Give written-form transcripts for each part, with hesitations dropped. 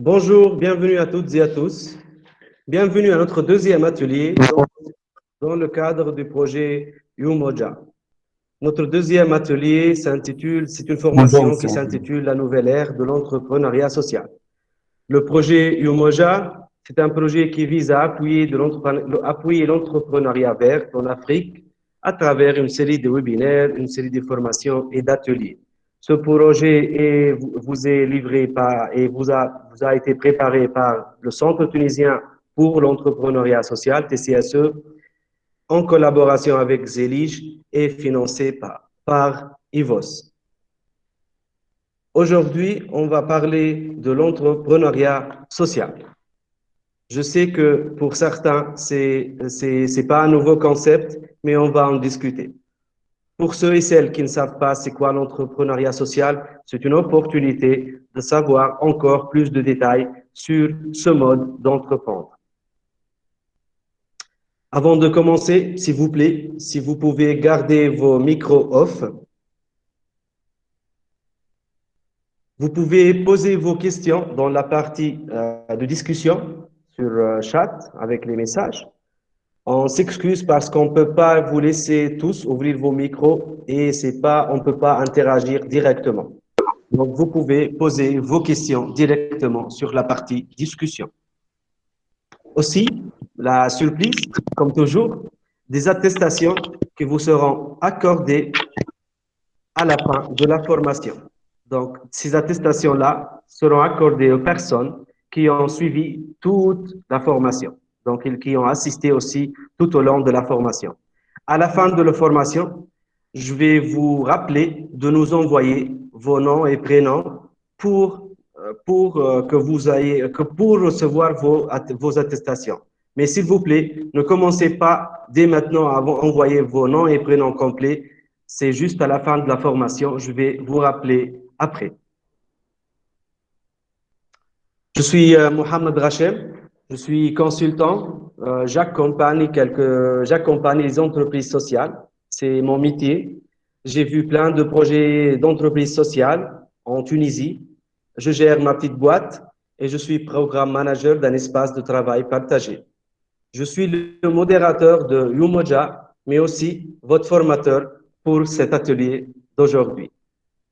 Bonjour, bienvenue à toutes et à tous. Bienvenue à notre deuxième atelier dans le cadre du projet Umoja. Notre deuxième atelier c'est une Bonjour, formation qui monsieur. s'intitule La nouvelle ère de l'entrepreneuriat social. Le projet Umoja, c'est un projet qui vise à appuyer l'entrepreneuriat vert en Afrique à travers une série de webinaires, une série de formations et d'ateliers. Ce projet vous est livré et vous a été préparé par le Centre tunisien pour l'entrepreneuriat social, TCSE, en collaboration avec Zelig et financé par IVOS. Aujourd'hui, on va parler de l'entrepreneuriat social. Je sais que pour certains, c'est pas un nouveau concept, mais on va en discuter. Pour ceux et celles qui ne savent pas c'est quoi l'entrepreneuriat social, c'est une opportunité de savoir encore plus de détails sur ce mode d'entreprendre. Avant de commencer, s'il vous plaît, si vous pouvez garder vos micros off, vous pouvez poser vos questions dans la partie de discussion sur chat avec les messages. On s'excuse parce qu'on ne peut pas vous laisser tous ouvrir vos micros et on ne peut pas interagir directement. Donc, vous pouvez poser vos questions directement sur la partie discussion. Aussi, la surprise, comme toujours, des attestations qui vous seront accordées à la fin de la formation. Donc, ces attestations-là seront accordées aux personnes qui ont suivi toute la formation, donc qui ont assisté aussi tout au long de la formation. À la fin de la formation, je vais vous rappeler de nous envoyer vos noms et prénoms pour recevoir vos attestations. Mais s'il vous plaît, ne commencez pas dès maintenant à envoyer vos noms et prénoms complets. C'est juste à la fin de la formation. Je vais vous rappeler après. Je suis Mohamed Rachem. Je suis consultant. J'accompagne les entreprises sociales. C'est mon métier. J'ai vu plein de projets d'entreprises sociales en Tunisie. Je gère ma petite boîte et je suis programme manager d'un espace de travail partagé. Je suis le modérateur de Umoja, mais aussi votre formateur pour cet atelier d'aujourd'hui.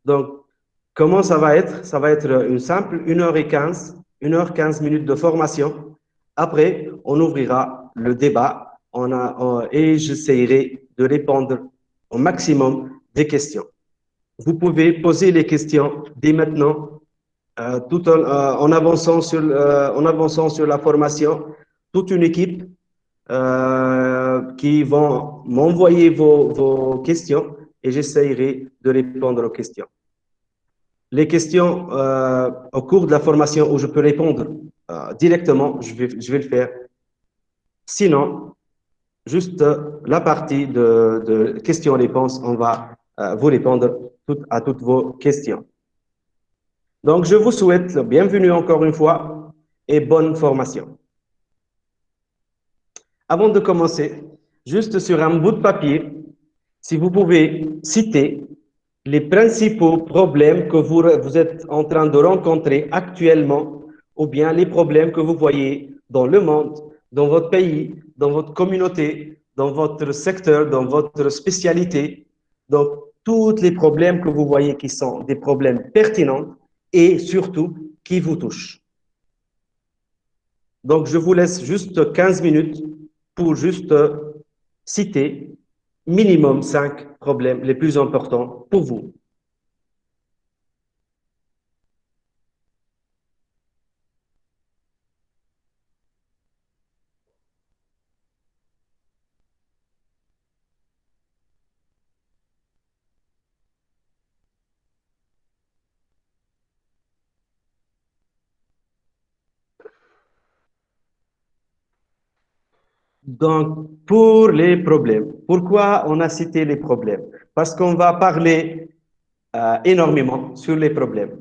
Donc, comment ça va être? Ça va être une simple 1h15 minutes de formation. Après, on ouvrira le débat et j'essaierai de répondre au maximum des questions. Vous pouvez poser les questions dès maintenant, en avançant sur la formation. Toute une équipe qui vont m'envoyer vos questions et j'essaierai de répondre aux questions. Les questions au cours de la formation où je peux répondre directement, je vais le faire. Sinon, juste la partie de questions-réponses, on va vous répondre à toutes vos questions. Donc, je vous souhaite la bienvenue encore une fois et bonne formation. Avant de commencer, juste sur un bout de papier, si vous pouvez citer les principaux problèmes que vous êtes en train de rencontrer actuellement, ou bien les problèmes que vous voyez dans le monde, dans votre pays, dans votre communauté, dans votre secteur, dans votre spécialité. Donc, tous les problèmes que vous voyez qui sont des problèmes pertinents et surtout qui vous touchent. Donc, je vous laisse juste 15 minutes pour juste citer minimum 5 problèmes les plus importants pour vous. Donc, pour les problèmes, pourquoi on a cité les problèmes? Parce qu'on va parler énormément sur les problèmes.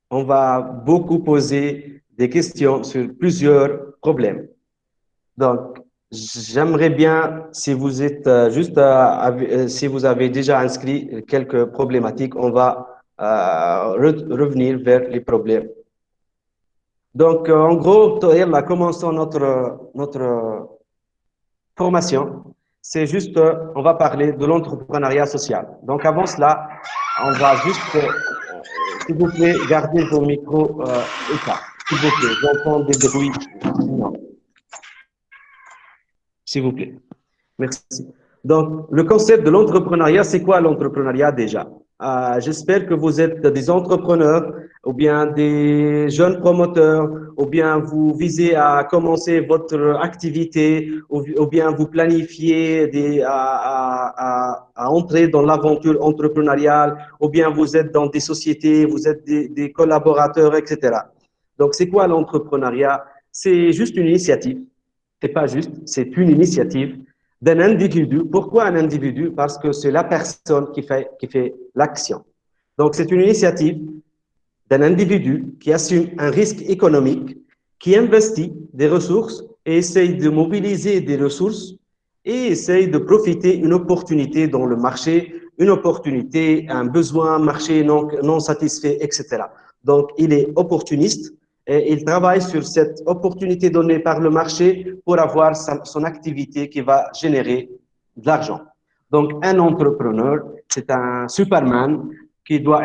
On va beaucoup poser des questions sur plusieurs problèmes. Donc, j'aimerais bien, si vous êtes si vous avez déjà inscrit quelques problématiques, on va revenir vers les problèmes. Donc, en gros, Toyel, commençons notre formation. C'est juste, on va parler de l'entrepreneuriat social. Donc, avant cela, on va juste, s'il vous plaît, garder vos micros éteints. S'il vous plaît, j'entends des bruits. Non, s'il vous plaît. Merci. Donc, le concept de l'entrepreneuriat, c'est quoi l'entrepreneuriat déjà? J'espère que vous êtes des entrepreneurs ou bien des jeunes promoteurs ou bien vous visez à commencer votre activité ou bien vous planifiez à entrer dans l'aventure entrepreneuriale ou bien vous êtes dans des sociétés, vous êtes des collaborateurs, etc. Donc, c'est quoi l'entrepreneuriat? C'est juste une initiative. C'est pas juste, c'est une initiative d'un individu. Pourquoi un individu? Parce que c'est la personne qui fait l'action. Donc, c'est une initiative d'un individu qui assume un risque économique, qui investit des ressources et essaye de mobiliser des ressources et essaye de profiter d'une opportunité dans le marché, une opportunité, un besoin, un marché non satisfait, etc. Donc, il est opportuniste et il travaille sur cette opportunité donnée par le marché pour avoir son activité qui va générer de l'argent. Donc, un entrepreneur, c'est un Superman qui doit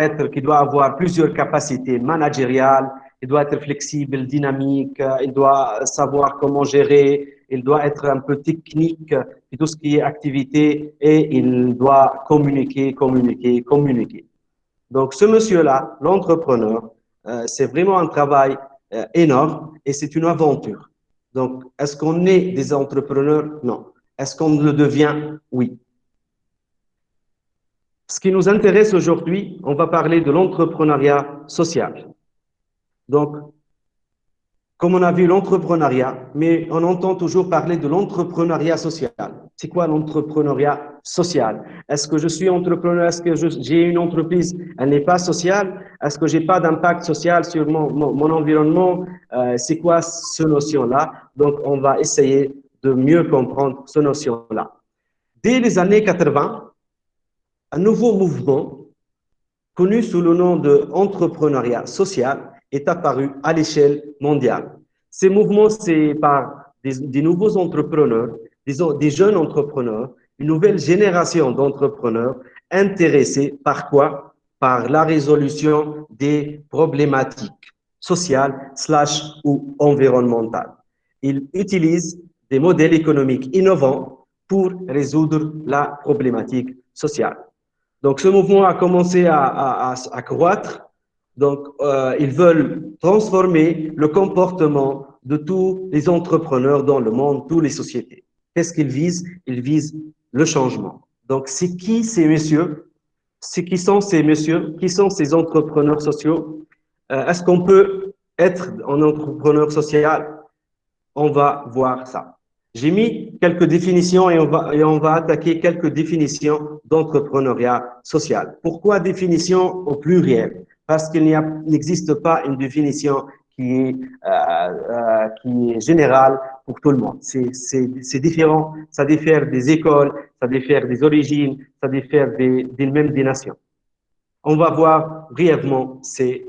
avoir plusieurs capacités managériales, il doit être flexible, dynamique, il doit savoir comment gérer, il doit être un peu technique et tout ce qui est activité et il doit communiquer, communiquer, communiquer. Donc, ce monsieur-là, l'entrepreneur, c'est vraiment un travail énorme et c'est une aventure. Donc, est-ce qu'on est des entrepreneurs? Non. Est-ce qu'on le devient? Oui. Ce qui nous intéresse aujourd'hui, on va parler de l'entrepreneuriat social. Donc, comme on a vu l'entrepreneuriat, mais on entend toujours parler de l'entrepreneuriat social. C'est quoi l'entrepreneuriat social? Est-ce que je suis entrepreneur? Est-ce que j'ai une entreprise? Elle n'est pas sociale? Est-ce que j'ai pas d'impact social sur mon environnement? C'est quoi ce notion-là? Donc, on va essayer de mieux comprendre ce notion-là. Dès les années 80, un nouveau mouvement connu sous le nom de entrepreneuriat social, est apparu à l'échelle mondiale. Ces mouvements, c'est par des nouveaux entrepreneurs, des jeunes entrepreneurs, une nouvelle génération d'entrepreneurs intéressés par quoi? Par la résolution des problématiques sociales slash ou environnementales. Ils utilisent des modèles économiques innovants pour résoudre la problématique sociale. Donc, ce mouvement a commencé à croître. Donc, ils veulent transformer le comportement de tous les entrepreneurs dans le monde, toutes les sociétés. Qu'est-ce qu'ils visent? Ils visent le changement. Donc, c'est qui ces messieurs? C'est qui sont ces messieurs? Qui sont ces entrepreneurs sociaux? Est-ce qu'on peut être un entrepreneur social? On va voir ça. J'ai mis quelques définitions et on va attaquer quelques définitions d'entrepreneuriat social. Pourquoi définition au pluriel? Parce qu'il n'existe pas une définition qui est générale pour tout le monde. C'est différent, ça diffère des écoles, ça diffère des origines, ça diffère même des nations. On va voir brièvement ces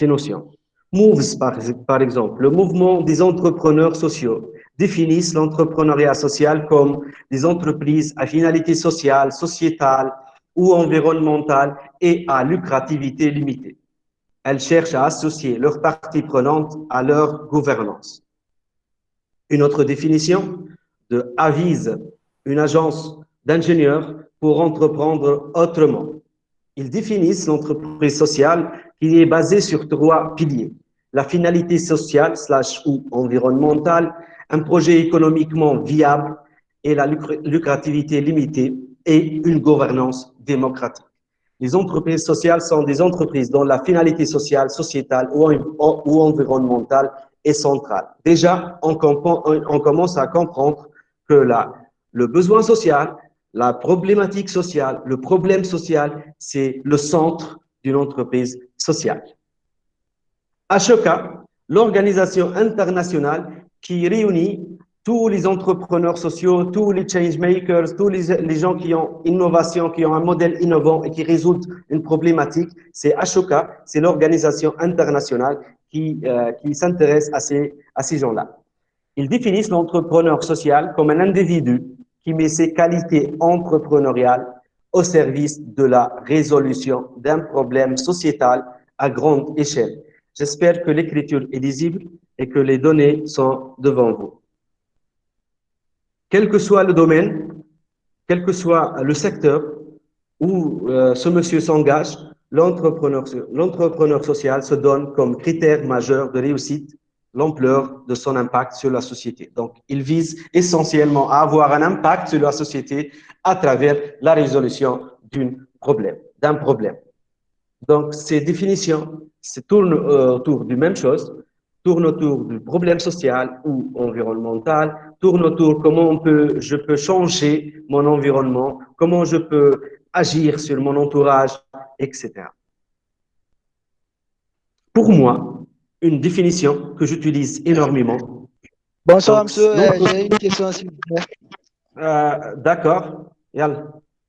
notions. Moves, par exemple, le mouvement des entrepreneurs sociaux définissent l'entrepreneuriat social comme des entreprises à finalité sociale, sociétale ou environnementale et à lucrativité limitée. Elles cherchent à associer leurs parties prenantes à leur gouvernance. Une autre définition de avise une agence d'ingénieurs pour entreprendre autrement. Ils définissent l'entreprise sociale qui est basée sur trois piliers. La finalité sociale slash ou environnementale, un projet économiquement viable et la lucrativité limitée et une gouvernance démocratique. Les entreprises sociales sont des entreprises dont la finalité sociale, sociétale ou environnementale est centrale. Déjà, on commence à comprendre que le besoin social, la problématique sociale, le problème social, c'est le centre d'une entreprise sociale. Ashoka, l'organisation internationale qui réunit tous les entrepreneurs sociaux, tous les change makers, tous les gens qui ont innovation, qui ont un modèle innovant et qui résolvent une problématique, c'est Ashoka, c'est l'organisation internationale qui s'intéresse à ces gens-là. Ils définissent l'entrepreneur social comme un individu qui met ses qualités entrepreneuriales au service de la résolution d'un problème sociétal à grande échelle. J'espère que l'écriture est lisible et que les données sont devant vous. Quel que soit le domaine, quel que soit le secteur où ce monsieur s'engage, l'entrepreneur social se donne comme critère majeur de réussite l'ampleur de son impact sur la société. Donc, il vise essentiellement à avoir un impact sur la société à travers la résolution d'un problème. Donc, ces définitions tournent autour d'une même chose, tournent autour du problème social ou environnemental, tournent autour de comment je peux changer mon environnement, comment je peux agir sur mon entourage, etc. Pour moi, une définition que j'utilise énormément. Bonsoir, Donc, monsieur. J'ai une question, s'il vous plaît. d'accord,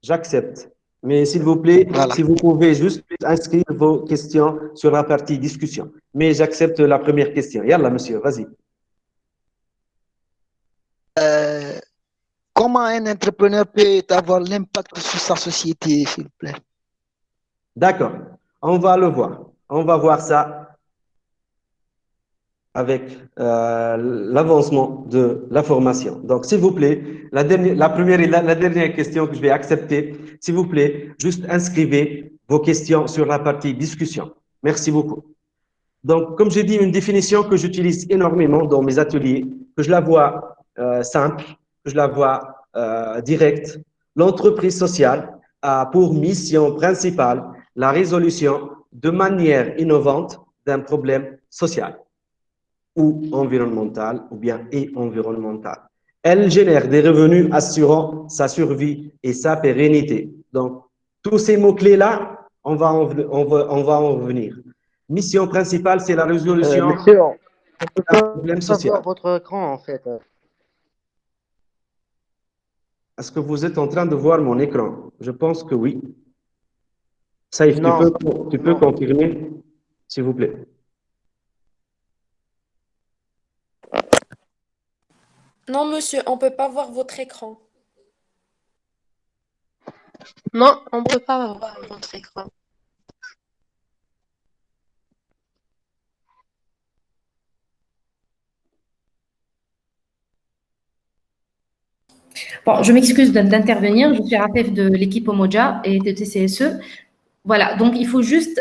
j'accepte. Mais s'il vous plaît, Voilà. si vous pouvez juste inscrire vos questions sur la partie discussion. Mais j'accepte la première question. Yallah, monsieur, vas-y. Comment un entrepreneur peut avoir l'impact sur sa société, s'il vous plaît? D'accord, on va le voir. On va voir ça avec l'avancement de la formation. Donc, s'il vous plaît, la première et la dernière question que je vais accepter, s'il vous plaît, juste inscrivez vos questions sur la partie discussion. Merci beaucoup. Donc, comme j'ai dit, une définition que j'utilise énormément dans mes ateliers, que je la vois simple, que je la vois directe. L'entreprise sociale a pour mission principale la résolution de manière innovante d'un problème social ou environnemental ou bien et environnemental. Elle génère des revenus assurant sa survie et sa pérennité. Donc, tous ces mots-clés-là, on va en revenir. Mission principale, c'est la résolution Monsieur, on ne peut d'un problème pas social. voir votre écran en fait. Est-ce que vous êtes en train de voir mon écran? Je pense que oui. Saïf, Non, tu peux non. confirmer, s'il vous plaît? Non, monsieur, on ne peut pas voir votre écran. Non, on ne peut pas voir votre écran. Bon, je m'excuse d'intervenir. Je suis Rafef de l'équipe Omoja et de TCSE. Voilà, donc il faut juste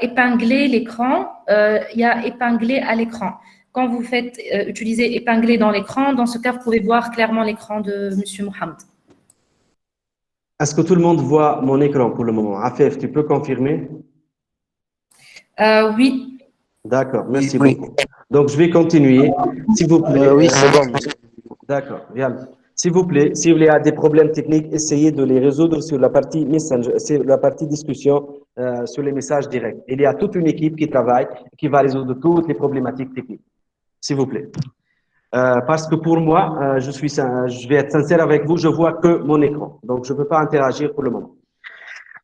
épingler l'écran. Il y a épingler à l'écran. Quand vous faites utiliser épingler dans l'écran, dans ce cas, vous pouvez voir clairement l'écran de M. Mohamed. Est-ce que tout le monde voit mon écran pour le moment? Afef, tu peux confirmer? Oui. D'accord, merci Oui. beaucoup. Donc, je vais continuer. S'il vous plaît. Oui, c'est bon. D'accord, bien. S'il vous plaît, s'il y a des problèmes techniques, essayez de les résoudre sur la partie Messenger, c'est la partie discussion sur les messages directs. Il y a toute une équipe qui travaille, qui va résoudre toutes les problématiques techniques. S'il vous plaît. Parce que pour moi, je vais être sincère avec vous, je vois que mon écran. Donc, je ne peux pas interagir pour le moment.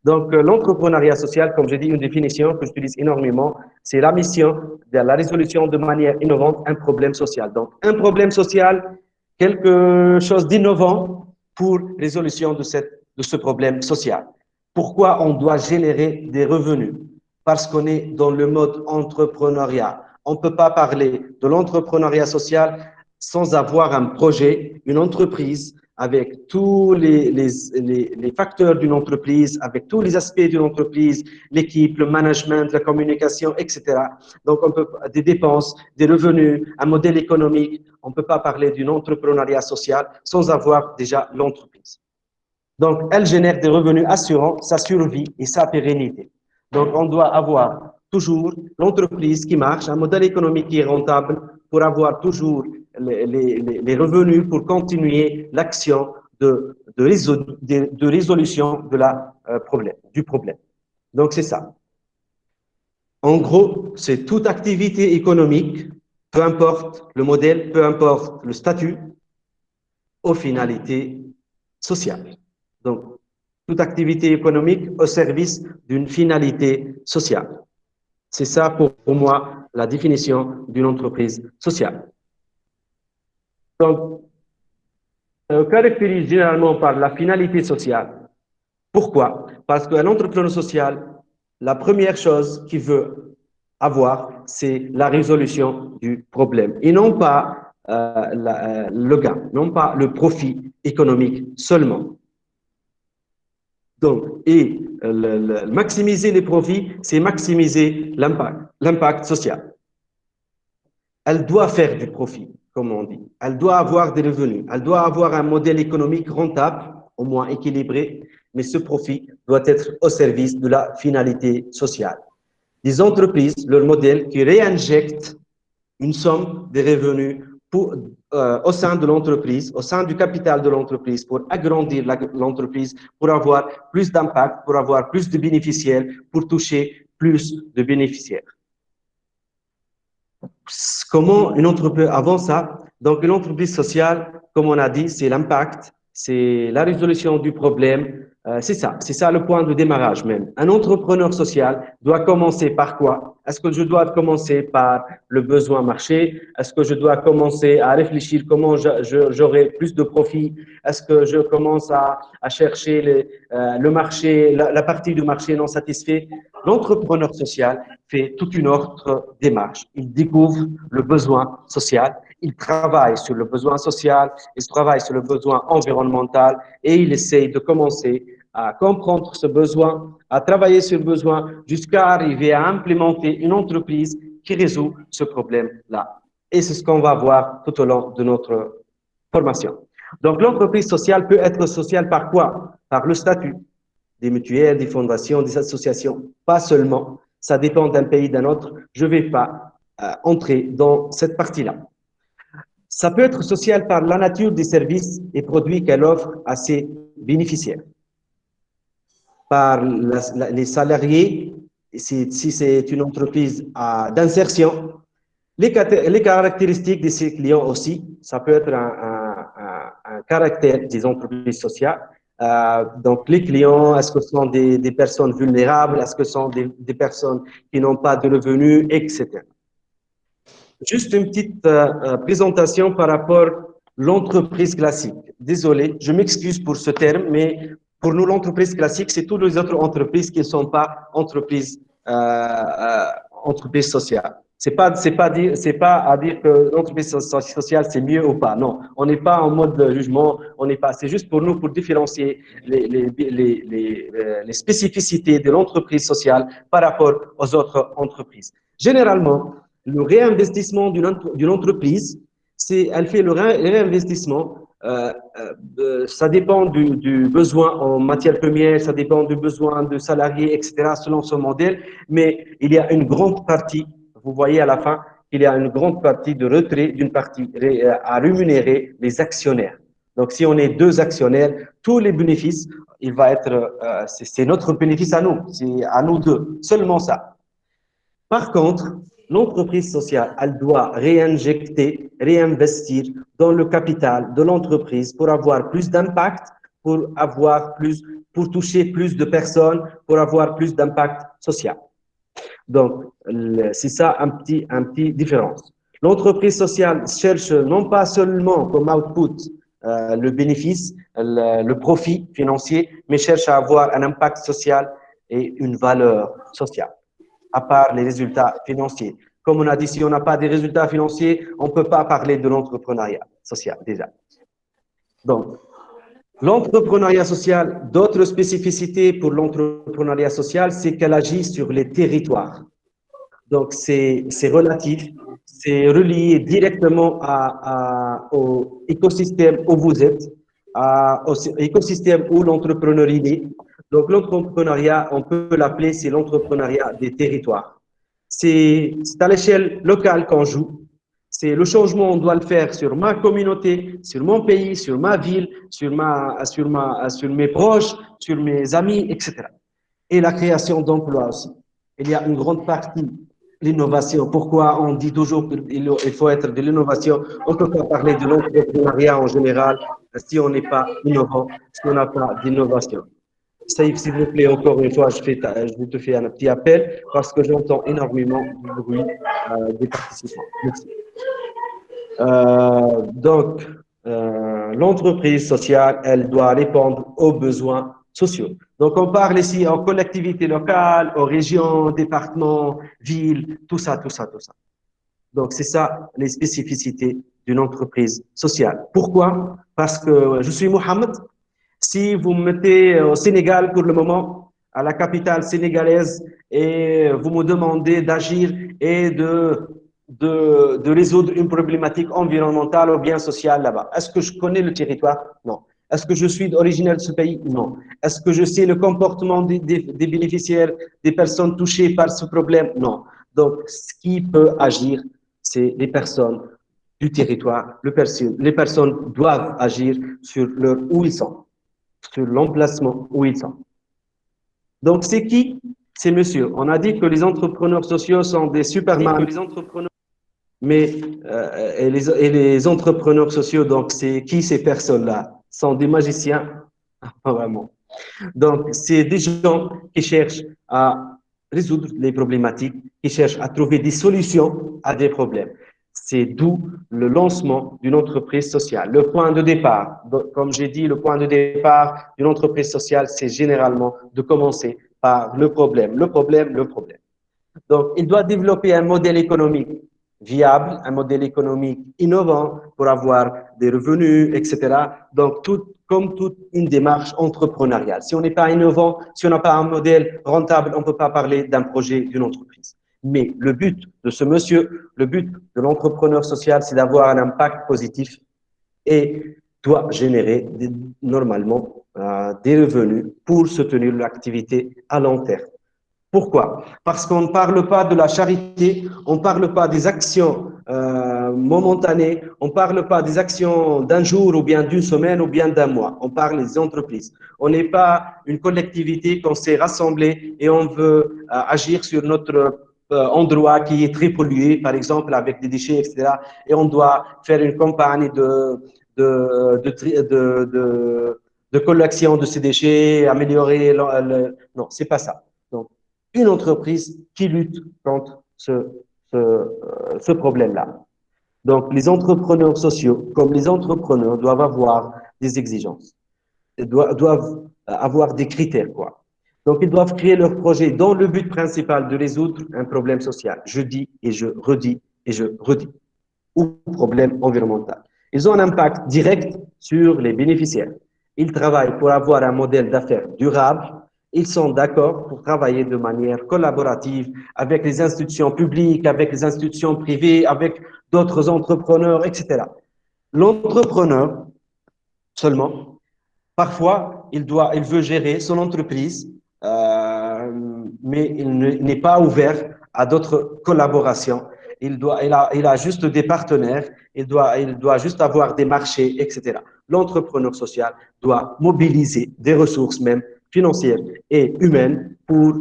Donc, l'entrepreneuriat social, comme j'ai dit, une définition que j'utilise énormément, c'est la mission de la résolution de manière innovante un problème social. Donc, un problème social, quelque chose d'innovant pour résolution de ce problème social. Pourquoi on doit générer des revenus? Parce qu'on est dans le mode entrepreneuriat. On ne peut pas parler de l'entrepreneuriat social sans avoir un projet, une entreprise, avec tous les facteurs d'une entreprise, avec tous les aspects d'une entreprise, l'équipe, le management, la communication, etc. Donc, on peut des dépenses, des revenus, un modèle économique. On ne peut pas parler d'un entrepreneuriat social sans avoir déjà l'entreprise. Donc, elle génère des revenus assurant sa survie et sa pérennité. Donc, on doit avoir toujours l'entreprise qui marche, un modèle économique qui est rentable pour avoir toujours les revenus pour continuer l'action de résolution du problème. Donc, c'est ça. En gros, c'est toute activité économique, peu importe le modèle, peu importe le statut, aux finalités sociales. Donc, toute activité économique au service d'une finalité sociale. C'est ça pour moi la définition d'une entreprise sociale. Donc, on caractérise généralement par la finalité sociale. Pourquoi? Parce qu'un entrepreneur social, la première chose qu'il veut avoir, c'est la résolution du problème et non pas le gain, non pas le profit économique seulement. Donc, maximiser les profits, c'est maximiser l'impact social. Elle doit faire du profit, comme on dit. Elle doit avoir des revenus. Elle doit avoir un modèle économique rentable, au moins équilibré, mais ce profit doit être au service de la finalité sociale. Les entreprises, leur modèle qui réinjectent une somme de revenus au sein de l'entreprise, au sein du capital de l'entreprise, pour agrandir l'entreprise, pour avoir plus d'impact, pour avoir plus de bénéficiaires, pour toucher plus de bénéficiaires. Comment une entreprise, avant ça, donc une entreprise sociale, comme on a dit, c'est l'impact, c'est la résolution du problème, c'est ça le point de démarrage même. Un entrepreneur social doit commencer par quoi? Est-ce que je dois commencer par le besoin marché? Est-ce que je dois commencer à réfléchir comment j'aurai plus de profit? Est-ce que je commence à chercher le marché, la partie du marché non satisfait? L'entrepreneur social fait toute une autre démarche. Il découvre le besoin social, il travaille sur le besoin social, il travaille sur le besoin environnemental et il essaye de commencer à comprendre ce besoin, à travailler sur le besoin jusqu'à arriver à implémenter une entreprise qui résout ce problème-là. Et c'est ce qu'on va voir tout au long de notre formation. Donc, l'entreprise sociale peut être sociale par quoi? Par le statut des mutuelles, des fondations, des associations. Pas seulement. Ça dépend d'un pays, d'un autre. Je ne vais pas entrer dans cette partie-là. Ça peut être social par la nature des services et produits qu'elle offre à ses bénéficiaires. Par les salariés, si c'est une entreprise d'insertion, les caractéristiques de ses clients aussi, ça peut être un caractère des entreprises sociales. Donc, les clients, est-ce que ce sont des personnes vulnérables, est-ce que ce sont des personnes qui n'ont pas de revenus, etc. Juste une petite présentation par rapport à l'entreprise classique. Désolé, je m'excuse pour ce terme, mais pour nous, l'entreprise classique, c'est toutes les autres entreprises qui ne sont pas entreprises sociales. C'est pas à dire que l'entreprise sociale c'est mieux ou pas. Non, on n'est pas en mode de jugement. C'est juste pour nous pour différencier les spécificités de l'entreprise sociale par rapport aux autres entreprises. Généralement, le réinvestissement d'une entreprise, elle fait le réinvestissement. Ça dépend du besoin en matière première, ça dépend du besoin de salariés, etc. selon son modèle. Mais il y a une grande partie. Vous voyez à la fin qu'il y a une grande partie de retrait d'une partie à rémunérer les actionnaires. Donc, si on est deux actionnaires, tous les bénéfices, c'est notre bénéfice à nous, c'est à nous deux, seulement ça. Par contre, l'entreprise sociale, elle doit réinvestir dans le capital de l'entreprise pour avoir plus d'impact, pour toucher plus de personnes, pour avoir plus d'impact social. Donc, c'est ça un petit différence. L'entreprise sociale cherche non pas seulement comme output le bénéfice, le profit financier, mais cherche à avoir un impact social et une valeur sociale, à part les résultats financiers. Comme on a dit, si on n'a pas des résultats financiers, on ne peut pas parler de l'entrepreneuriat social déjà. Donc, l'entrepreneuriat social, d'autres spécificités pour l'entrepreneuriat social, c'est qu'elle agit sur les territoires. Donc, c'est relatif, c'est relié directement au écosystème où vous êtes, au écosystème où l'entrepreneur est. Donc, l'entrepreneuriat, on peut l'appeler, c'est l'entrepreneuriat des territoires. C'est à l'échelle locale qu'on joue. C'est le changement, on doit le faire sur ma communauté, sur mon pays, sur ma ville, sur mes proches, sur mes amis, etc. Et la création d'emplois aussi. Il y a une grande partie l'innovation. Pourquoi on dit toujours qu'il faut être de l'innovation? On ne peut pas parler de l'entrepreneuriat en général si on n'est pas innovant, si on n'a pas d'innovation. Saïf, s'il vous plaît, encore une fois, je te fais un petit appel parce que j'entends énormément du bruit des participants. Merci. L'entreprise sociale, elle doit répondre aux besoins sociaux. Donc, on parle ici en collectivité locale, aux régions, départements, villes, tout ça, tout ça, tout ça. Donc, c'est ça les spécificités d'une entreprise sociale. Pourquoi? Parce que je suis Mohamed. Si vous me mettez au Sénégal pour le moment, à la capitale sénégalaise, et vous me demandez d'agir et de résoudre une problématique environnementale ou bien sociale là-bas, est-ce que je connais le territoire? Non. Est-ce que je suis originaire de ce pays? Non. Est-ce que je sais le comportement des bénéficiaires, des personnes touchées par ce problème? Non. Donc, ce qui peut agir, c'est les personnes du territoire. Les personnes doivent agir sur leur où ils sont, sur l'emplacement où ils sont. Donc, c'est qui? C'est monsieur. On a dit que les entrepreneurs sociaux sont des superman. Mais et les entrepreneurs sociaux, donc c'est qui ces personnes-là? Sont des magiciens? Pas vraiment. Donc, c'est des gens qui cherchent à résoudre les problématiques, qui cherchent à trouver des solutions à des problèmes. C'est d'où le lancement d'une entreprise sociale. Le point de départ, comme j'ai dit, le point de départ d'une entreprise sociale, c'est généralement de commencer par le problème. Le problème, le problème. Donc, il doit développer un modèle économique viable, un modèle économique innovant pour avoir des revenus, etc. Donc, comme toute une démarche entrepreneuriale. Si on n'est pas innovant, si on n'a pas un modèle rentable, on ne peut pas parler d'un projet, d'une entreprise. Mais le but de ce monsieur, le but de l'entrepreneur social, c'est d'avoir un impact positif et doit générer normalement des revenus pour soutenir l'activité à long terme. Pourquoi? Parce qu'on ne parle pas de la charité, on ne parle pas des actions momentanées, on ne parle pas des actions d'un jour ou bien d'une semaine ou bien d'un mois. On parle des entreprises. On n'est pas une collectivité qu'on s'est rassemblée et on veut agir sur notre endroit qui est très pollué, par exemple avec des déchets, etc. Et on doit faire une campagne de collection de ces déchets, améliorer non, c'est pas ça. Donc, une entreprise qui lutte contre ce problème-là. Donc, les entrepreneurs sociaux, comme les entrepreneurs, doivent avoir des exigences, doivent avoir des critères, quoi. Donc, ils doivent créer leur projet dans le but principal de résoudre un problème social. Je dis et je redis et je redis. Ou problème environnemental. Ils ont un impact direct sur les bénéficiaires. Ils travaillent pour avoir un modèle d'affaires durable. Ils sont d'accord pour travailler de manière collaborative avec les institutions publiques, avec les institutions privées, avec d'autres entrepreneurs, etc. L'entrepreneur, seulement, parfois, il veut gérer son entreprise, mais il n'est pas ouvert à d'autres collaborations. Il a juste des partenaires, il doit juste avoir des marchés, etc. L'entrepreneur social doit mobiliser des ressources même financières et humaines pour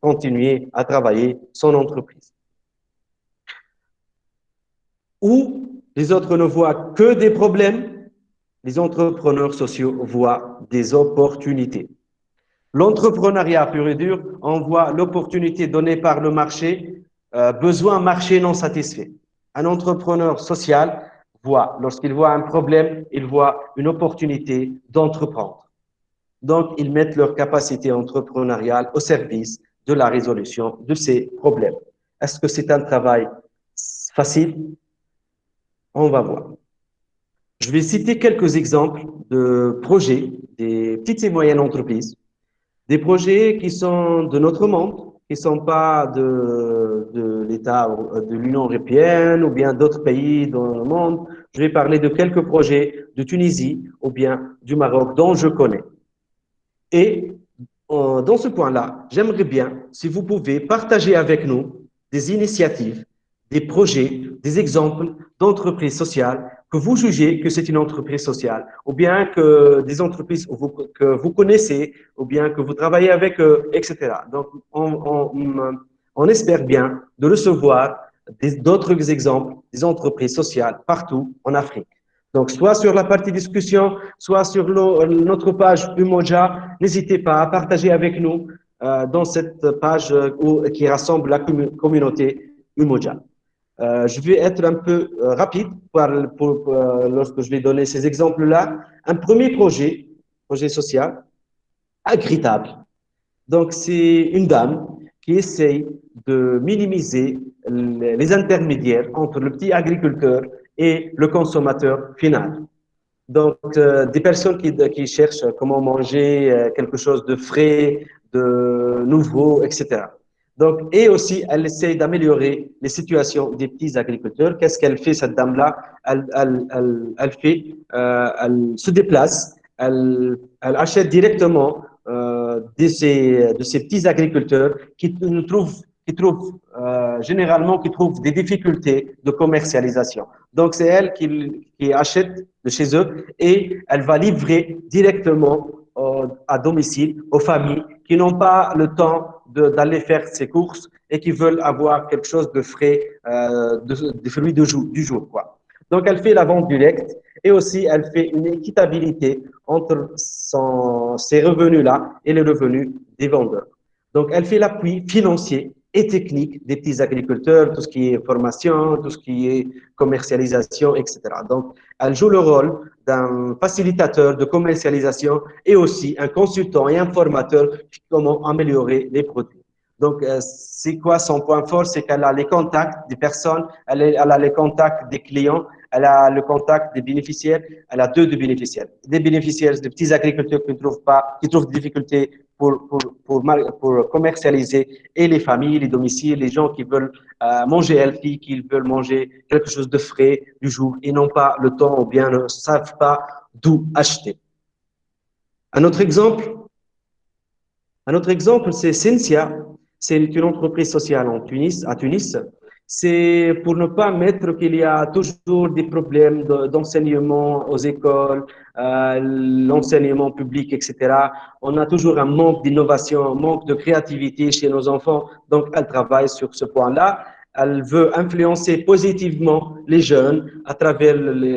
continuer à travailler son entreprise. Où les autres ne voient que des problèmes, les entrepreneurs sociaux voient des opportunités. L'entrepreneuriat pur et dur, on voit l'opportunité donnée par le marché, besoin marché non satisfait. Un entrepreneur social voit, lorsqu'il voit un problème, il voit une opportunité d'entreprendre. Donc, ils mettent leur capacité entrepreneuriale au service de la résolution de ces problèmes. Est-ce que c'est un travail facile? On va voir. Je vais citer quelques exemples de projets des petites et moyennes entreprises, des projets qui sont de notre monde, qui ne sont pas de l'État, de l'Union européenne ou bien d'autres pays dans le monde. Je vais parler de quelques projets de Tunisie ou bien du Maroc dont je connais. Et dans ce point-là, j'aimerais bien, si vous pouvez, partager avec nous des initiatives, des projets, des exemples d'entreprises sociales que vous jugez que c'est une entreprise sociale, ou bien que des entreprises que vous connaissez, ou bien que vous travaillez avec eux, etc. Donc, On espère bien de recevoir d'autres exemples des entreprises sociales partout en Afrique. Donc, soit sur la partie discussion, soit sur notre page Umoja. N'hésitez pas à partager avec nous dans cette page qui rassemble la communauté Umoja. Je vais être un peu rapide lorsque je vais donner ces exemples-là. Un premier projet social, Agritable. Donc, c'est une dame qui essaye de minimiser les intermédiaires entre le petit agriculteur et le consommateur final. Donc, des personnes qui cherchent comment manger quelque chose de frais, de nouveau, etc. Donc, et aussi, elle essaie d'améliorer les situations des petits agriculteurs. Qu'est-ce qu'elle fait, cette dame-là? Elle se déplace, elle achète directement de ces petits agriculteurs qui trouvent des difficultés de commercialisation. Donc, c'est elle qui achète de chez eux et elle va livrer directement à domicile aux familles qui n'ont pas le temps d'aller faire ces courses et qui veulent avoir quelque chose de frais, de fruits du jour, quoi. Donc, elle fait la vente directe et aussi elle fait une équitabilité entre ces revenus-là et les revenus des vendeurs. Donc, elle fait l'appui financier et technique des petits agriculteurs, tout ce qui est formation, tout ce qui est commercialisation, etc. Donc, elle joue le rôle d'un facilitateur de commercialisation et aussi un consultant et un formateur comment améliorer les produits. Donc, c'est quoi son point fort? C'est qu'elle a les contacts des personnes, elle a les contacts des clients, elle a le contact des bénéficiaires, elle a deux bénéficiaires. Des bénéficiaires, des petits agriculteurs qui trouvent des difficultés pour commercialiser, et les familles, les domiciles, les gens qui veulent manger healthy, qui veulent manger quelque chose de frais du jour et n'ont pas le temps ou bien ne savent pas d'où acheter. Un autre exemple, c'est Sensia. C'est une entreprise sociale à Tunis. C'est pour ne pas mettre qu'il y a toujours des problèmes d'enseignement aux écoles, l'enseignement public, etc. On a toujours un manque d'innovation, un manque de créativité chez nos enfants. Donc, elle travaille sur ce point-là. Elle veut influencer positivement les jeunes à travers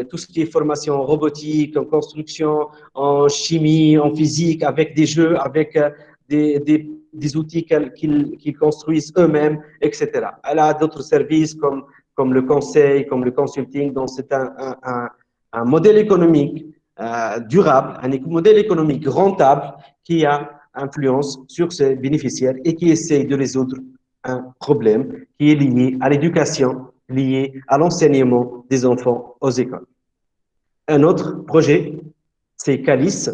tout ce qui est formation en robotique, en construction, en chimie, en physique, avec des jeux, avec des outils qu'ils construisent eux-mêmes, etc. Elle a d'autres services comme le conseil, comme le consulting. Donc, c'est un modèle économique durable, un modèle économique rentable qui a influence sur ses bénéficiaires et qui essaie de résoudre un problème qui est lié à l'éducation, lié à l'enseignement des enfants aux écoles. Un autre projet, c'est Calice.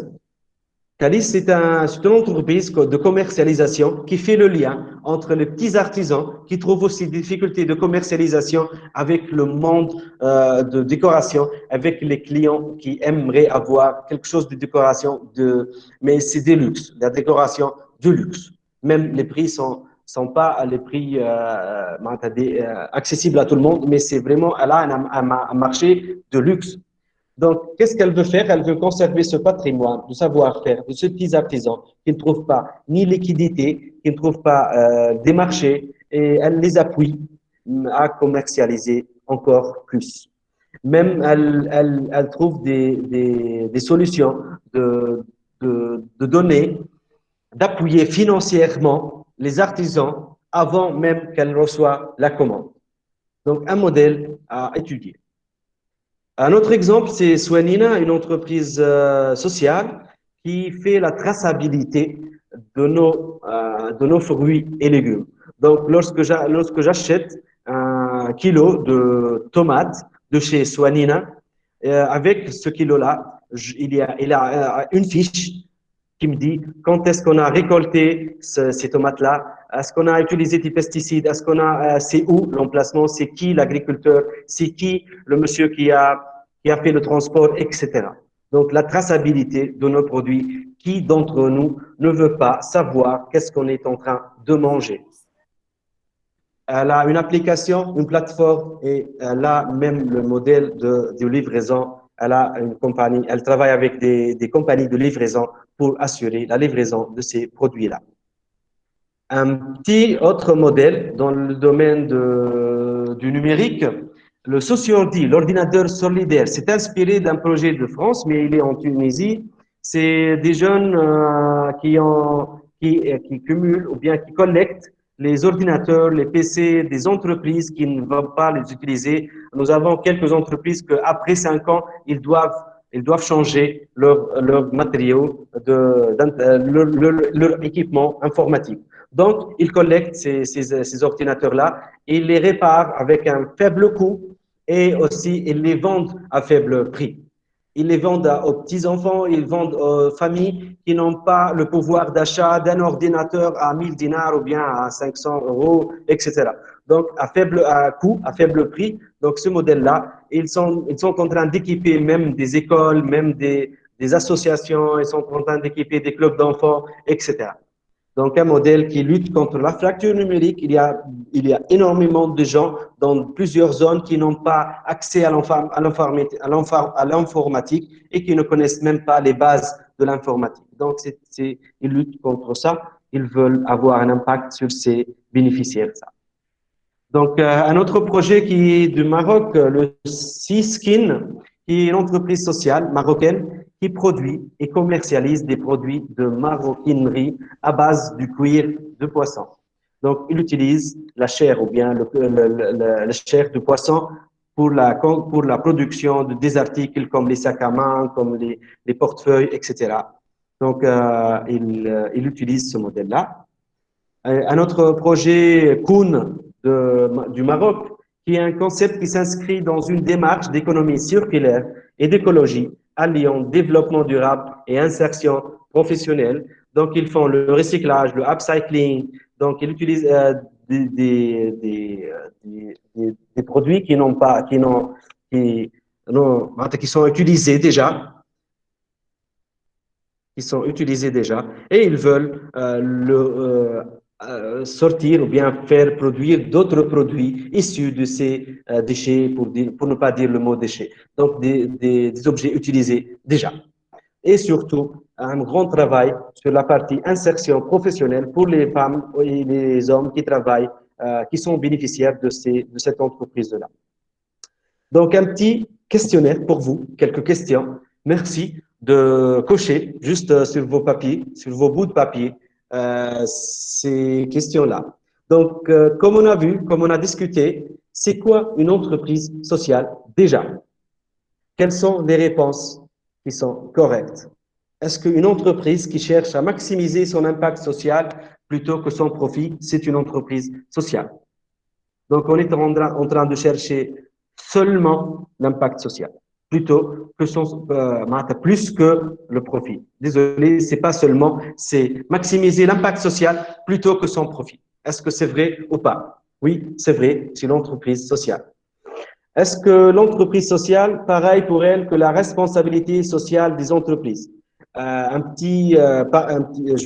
Calice, c'est une entreprise de commercialisation qui fait le lien entre les petits artisans qui trouvent aussi des difficultés de commercialisation avec le monde de décoration, avec les clients qui aimeraient avoir quelque chose de décoration, mais c'est des luxe, la décoration de luxe. Même les prix sont pas les prix accessibles à tout le monde, mais c'est vraiment, elle a un marché de luxe. Donc, qu'est-ce qu'elle veut faire? Elle veut conserver ce patrimoine, de savoir-faire de ces petits artisans qui ne trouvent pas ni liquidité, qui ne trouvent pas des marchés, et elle les appuie à commercialiser encore plus. Même elle trouve des solutions de donner, d'appuyer financièrement les artisans avant même qu'elle reçoive la commande. Donc, un modèle à étudier. Un autre exemple, c'est Swanina, une entreprise sociale qui fait la traçabilité de nos fruits et légumes. Donc, lorsque j'achète un kilo de tomates de chez Swanina, avec ce kilo-là, il y a une fiche qui me dit quand est-ce qu'on a récolté ces tomates-là, est-ce qu'on a utilisé des pesticides, c'est où l'emplacement, c'est qui l'agriculteur, c'est qui le monsieur qui a fait le transport, etc. Donc, la traçabilité de nos produits, qui d'entre nous ne veut pas savoir qu'est-ce qu'on est en train de manger? Elle a une application, une plateforme et elle a même le modèle de livraison. Elle a une compagnie, elle travaille avec des compagnies de livraison pour assurer la livraison de ces produits-là. Un petit autre modèle dans le domaine du numérique, le Sociordi, l'ordinateur solidaire, c'est inspiré d'un projet de France, mais il est en Tunisie. C'est des jeunes qui cumulent ou bien qui collectent les ordinateurs, les PC des entreprises qui ne vont pas les utiliser. Nous avons quelques entreprises qu'après 5 ans, ils doivent changer leur matériaux, leur équipement informatique. Donc, ils collectent ces ordinateurs-là, ils les réparent avec un faible coût et aussi ils les vendent à faible prix. Ils les vendent aux petits-enfants, ils vendent aux familles qui n'ont pas le pouvoir d'achat d'un ordinateur à 1000 dinars ou bien à 500 euros, etc. Donc, à faible coût, à faible prix. Donc, ce modèle-là, ils sont en train d'équiper même des écoles, même des associations, ils sont en train d'équiper des clubs d'enfants, etc. Donc, un modèle qui lutte contre la fracture numérique. Il y a énormément de gens dans plusieurs zones qui n'ont pas accès à l'informatique et qui ne connaissent même pas les bases de l'informatique. Donc, ils luttent contre ça. Ils veulent avoir un impact sur ces bénéficiaires. Donc, un autre projet qui est du Maroc, le Seaskin, qui est une entreprise sociale marocaine qui produit et commercialise des produits de maroquinerie à base du cuir de poisson. Donc, il utilise la chair ou bien la chair de poisson pour la production de des articles comme les sacs à main, comme les portefeuilles, etc. Donc, il utilise ce modèle-là. Un autre projet, Koun, du Maroc, qui est un concept qui s'inscrit dans une démarche d'économie circulaire et d'écologie, alliant développement durable et insertion professionnelle. Donc, ils font le recyclage, le upcycling. Donc, ils utilisent des produits qui sont utilisés déjà. Qui sont utilisés déjà. Et ils veulent sortir ou bien faire produire d'autres produits issus de ces déchets, pour ne pas dire le mot déchets. Donc, des objets utilisés déjà. Et surtout, un grand travail sur la partie insertion professionnelle pour les femmes et les hommes qui travaillent, qui sont bénéficiaires de cette entreprise-là. Donc, un petit questionnaire pour vous, quelques questions. Merci de cocher juste sur vos papiers, sur vos bouts de papier, ces questions-là. Donc, comme on a vu, comme on a discuté, c'est quoi une entreprise sociale déjà? Quelles sont les réponses qui sont correctes? Est-ce qu'une entreprise qui cherche à maximiser son impact social plutôt que son profit, c'est une entreprise sociale? Donc, on est en train de chercher seulement l'impact social, plutôt que plus que le profit. Désolé, c'est pas seulement, c'est maximiser l'impact social plutôt que son profit. Est-ce que c'est vrai ou pas? Oui, c'est vrai, c'est l'entreprise sociale. Est-ce que l'entreprise sociale, pareil pour elle que la responsabilité sociale des entreprises?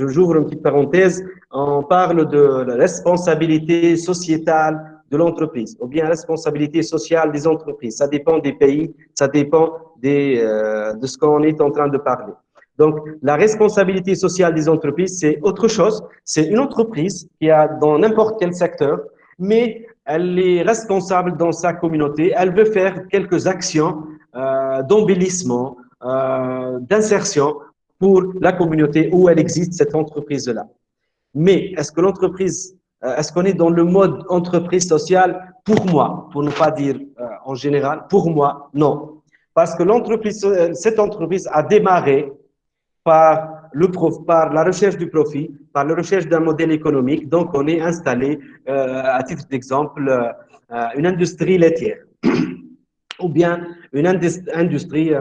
J'ouvre une petite parenthèse, on parle de la responsabilité sociétale de l'entreprise, ou bien responsabilité sociale des entreprises. Ça dépend des pays, ça dépend de ce qu'on est en train de parler. Donc, la responsabilité sociale des entreprises, c'est autre chose. C'est une entreprise qui a dans n'importe quel secteur, mais elle est responsable dans sa communauté. Elle veut faire quelques actions d'embellissement, d'insertion pour la communauté où elle existe, cette entreprise-là. Mais est-ce que est-ce qu'on est dans le mode entreprise sociale? Pour moi, pour ne pas dire en général, pour moi, non. Parce que cette entreprise a démarré par la recherche du profit, par la recherche d'un modèle économique. Donc, on est installé, à titre d'exemple, une industrie laitière ou bien une industrie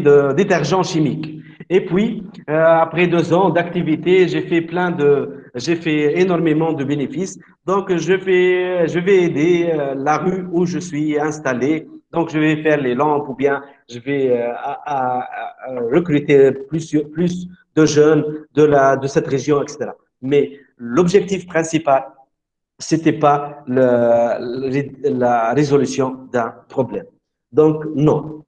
de détergents chimiques. Et puis, après 2 ans d'activité, j'ai fait énormément de bénéfices. Donc, je vais aider la rue où je suis installé. Donc, je vais faire les lampes ou bien je vais recruter plus de jeunes de cette région, etc. Mais l'objectif principal, c'était pas la résolution d'un problème. Donc, non.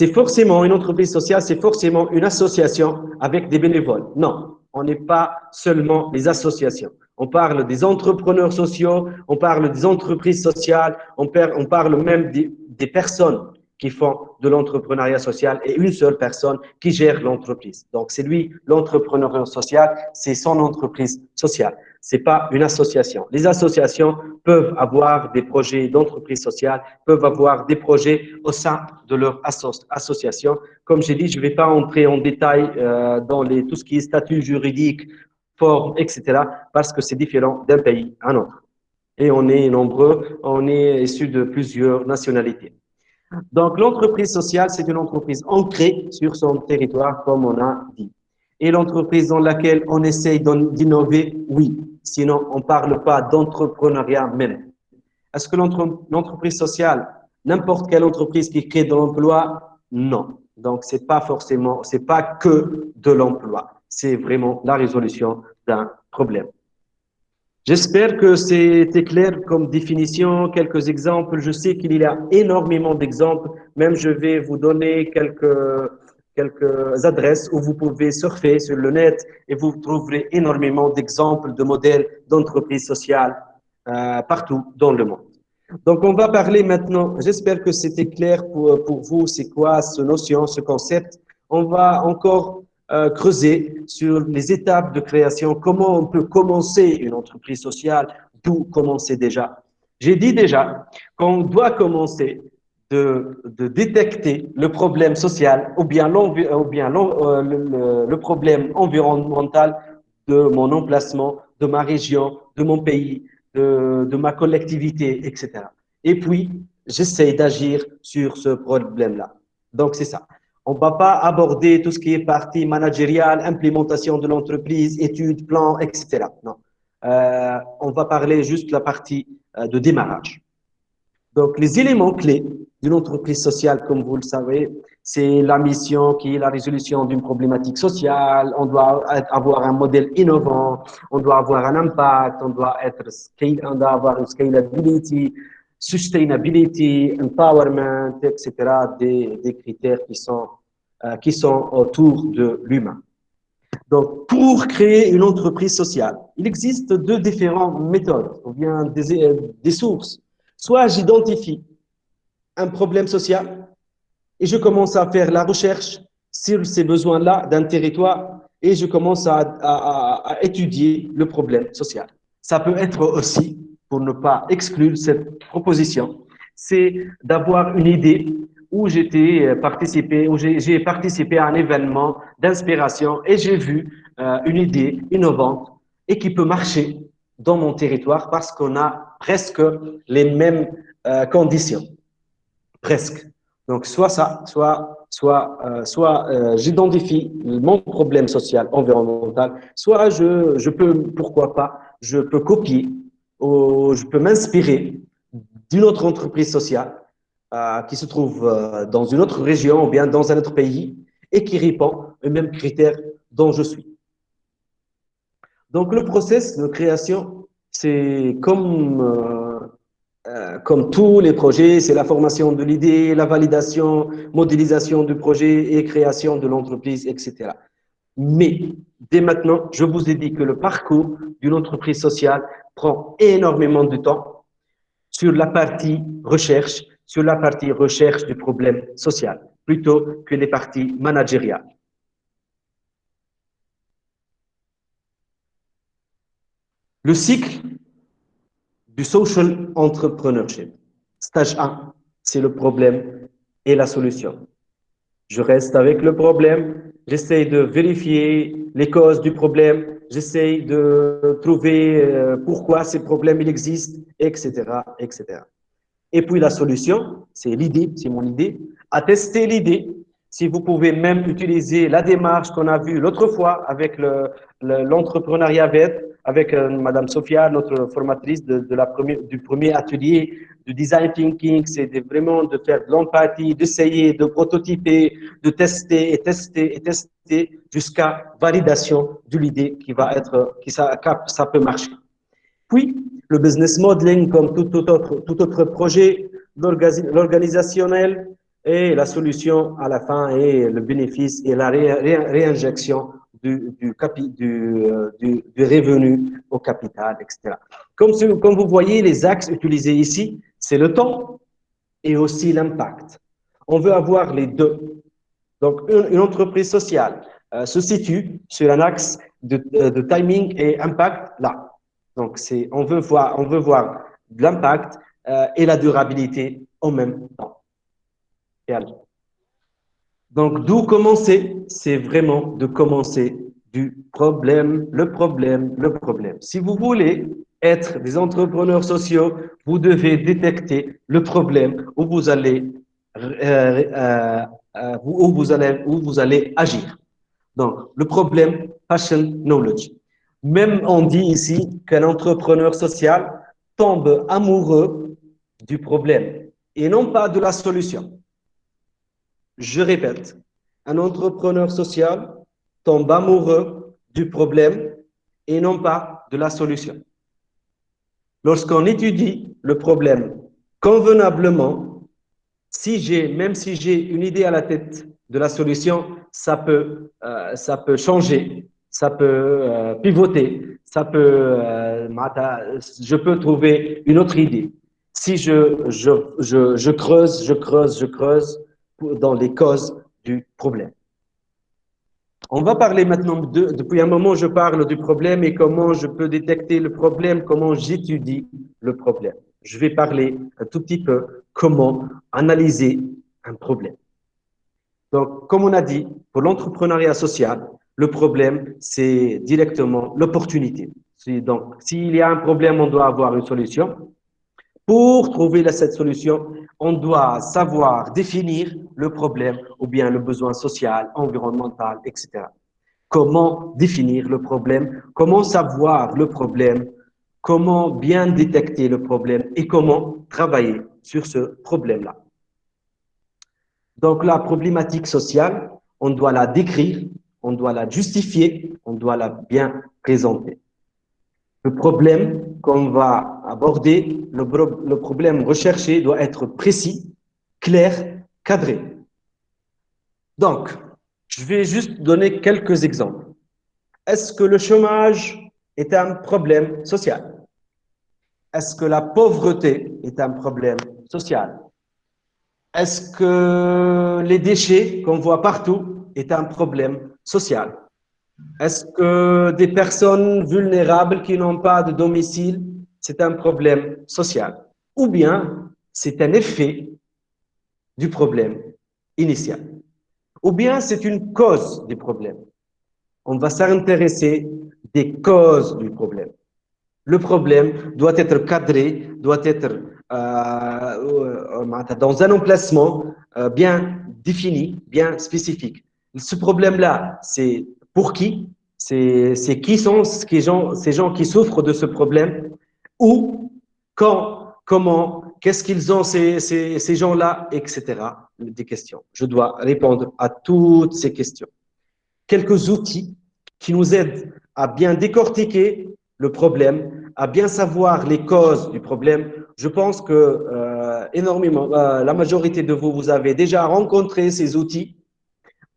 c'est forcément une entreprise sociale, c'est forcément une association avec des bénévoles. Non, on n'est pas seulement les associations. On parle des entrepreneurs sociaux, on parle des entreprises sociales, on parle même des personnes qui font de l'entrepreneuriat social et une seule personne qui gère l'entreprise. Donc, c'est lui, l'entrepreneur social, c'est son entreprise sociale. C'est pas une association. Les associations peuvent avoir des projets d'entreprise sociale, peuvent avoir des projets au sein de leur association. Comme j'ai dit, je ne vais pas entrer en détail dans tout ce qui est statut juridique, forme, etc., parce que c'est différent d'un pays à un autre. Et on est nombreux, on est issus de plusieurs nationalités. Donc, l'entreprise sociale, c'est une entreprise ancrée sur son territoire, comme on a dit. Et l'entreprise dans laquelle on essaye d'innover, oui. Sinon, on ne parle pas d'entrepreneuriat même. Est-ce que l'entreprise sociale, n'importe quelle entreprise qui crée de l'emploi? Non. Donc, c'est pas que de l'emploi. C'est vraiment la résolution d'un problème. J'espère que c'était clair comme définition, quelques exemples. Je sais qu'il y a énormément d'exemples. Même je vais vous donner quelques adresses où vous pouvez surfer sur le net et vous trouverez énormément d'exemples de modèles d'entreprises sociales partout dans le monde. Donc, on va parler maintenant, j'espère que c'était clair pour vous, c'est quoi ce notion, ce concept. On va encore creuser sur les étapes de création, comment on peut commencer une entreprise sociale, d'où commencer déjà. J'ai dit déjà qu'on doit commencer de détecter le problème social ou bien le problème environnemental de mon emplacement, de ma région, de mon pays, de ma collectivité, etc. Et puis, j'essaie d'agir sur ce problème-là. Donc, c'est ça. On ne va pas aborder tout ce qui est partie managériale, implémentation de l'entreprise, études, plans, etc. Non. On va parler juste de la partie de démarrage. Donc, les éléments clés d'une entreprise sociale, comme vous le savez, c'est la mission qui est la résolution d'une problématique sociale, on doit avoir un modèle innovant, on doit avoir un impact, on doit avoir une scalability, sustainability, empowerment, etc., des critères qui sont autour de l'humain. Donc, pour créer une entreprise sociale, il existe deux différentes méthodes, ou bien des sources. Soit j'identifie un problème social et je commence à faire la recherche sur ces besoins-là d'un territoire et je commence à étudier le problème social. Ça peut être aussi, pour ne pas exclure cette proposition, c'est d'avoir une idée où j'ai participé à un événement d'inspiration et j'ai vu une idée innovante et qui peut marcher dans mon territoire parce qu'on a presque les mêmes conditions. Presque. Donc, soit ça, soit j'identifie mon problème social, environnemental, soit je peux, pourquoi pas, je peux copier ou je peux m'inspirer d'une autre entreprise sociale qui se trouve dans une autre région ou bien dans un autre pays et qui répond aux mêmes critères dont je suis. Donc, le process de création, c'est comme tous les projets, c'est la formation de l'idée, la validation, modélisation du projet et création de l'entreprise, etc. Mais, dès maintenant, je vous ai dit que le parcours d'une entreprise sociale prend énormément de temps sur la partie recherche du problème social, plutôt que les parties managériales. Le cycle du social entrepreneurship. Stage 1, c'est le problème et la solution. Je reste avec le problème, j'essaie de vérifier les causes du problème, j'essaie de trouver pourquoi ces problèmes existent, etc., etc. Et puis la solution, c'est l'idée, c'est mon idée. À tester l'idée, si vous pouvez même utiliser la démarche qu'on a vue l'autre fois avec l'entrepreneuriat vert, avec Madame Sophia, notre formatrice du premier atelier du design thinking, c'est vraiment de faire de l'empathie, d'essayer, de prototyper, de tester et tester et tester jusqu'à validation de l'idée ça peut marcher. Puis, le business modeling, comme tout autre projet, l'organisationnel, et la solution à la fin est le bénéfice et la réinjection du revenu au capital, etc. Comme vous voyez, les axes utilisés ici, c'est le temps et aussi l'impact. On veut avoir les deux. Donc, une entreprise sociale se situe sur un axe de timing et impact là. Donc, on veut voir l'impact et la durabilité en même temps. Donc, d'où commencer? C'est vraiment de commencer du problème, le problème, le problème. Si vous voulez être des entrepreneurs sociaux, vous devez détecter le problème où vous allez, où vous allez agir. Donc, le problème, passion, knowledge. Même on dit ici qu'un entrepreneur social tombe amoureux du problème et non pas de la solution. Je répète, un entrepreneur social tombe amoureux du problème et non pas de la solution. Lorsqu'on étudie le problème convenablement, même si j'ai une idée à la tête de la solution, ça peut changer, ça peut pivoter, je peux trouver une autre idée. Si je creuse dans les causes du problème. On va parler maintenant depuis un moment, je parle du problème et comment je peux détecter le problème, comment j'étudie le problème. Je vais parler un tout petit peu comment analyser un problème. Donc, comme on a dit, pour l'entrepreneuriat social, le problème, c'est directement l'opportunité. Donc, s'il y a un problème, on doit avoir une solution. Pour trouver cette solution, on doit savoir définir le problème ou bien le besoin social, environnemental, etc. Comment définir le problème, comment savoir le problème, comment bien détecter le problème et comment travailler sur ce problème-là. Donc, la problématique sociale, on doit la décrire, on doit la justifier, on doit la bien présenter. Le problème qu'on va aborder, le problème recherché doit être précis, clair, cadré. Donc, je vais juste donner quelques exemples. Est-ce que le chômage est un problème social? Est-ce que la pauvreté est un problème social? Est-ce que les déchets qu'on voit partout est un problème social? Est-ce que des personnes vulnérables qui n'ont pas de domicile, c'est un problème social? Ou bien c'est un effet du problème initial? Ou bien c'est une cause du problème? On va s'intéresser des causes du problème. Le problème doit être cadré, doit être dans un emplacement bien défini, bien spécifique. Ce problème-là, c'est pour qui? C'est qui sont ces gens qui souffrent de ce problème? Où? Quand? Comment? Qu'est-ce qu'ils ont ces gens-là? Etc. Des questions. Je dois répondre à toutes ces questions. Quelques outils qui nous aident à bien décortiquer le problème, à bien savoir les causes du problème. Je pense que énormément, la majorité de vous, vous avez déjà rencontré ces outils,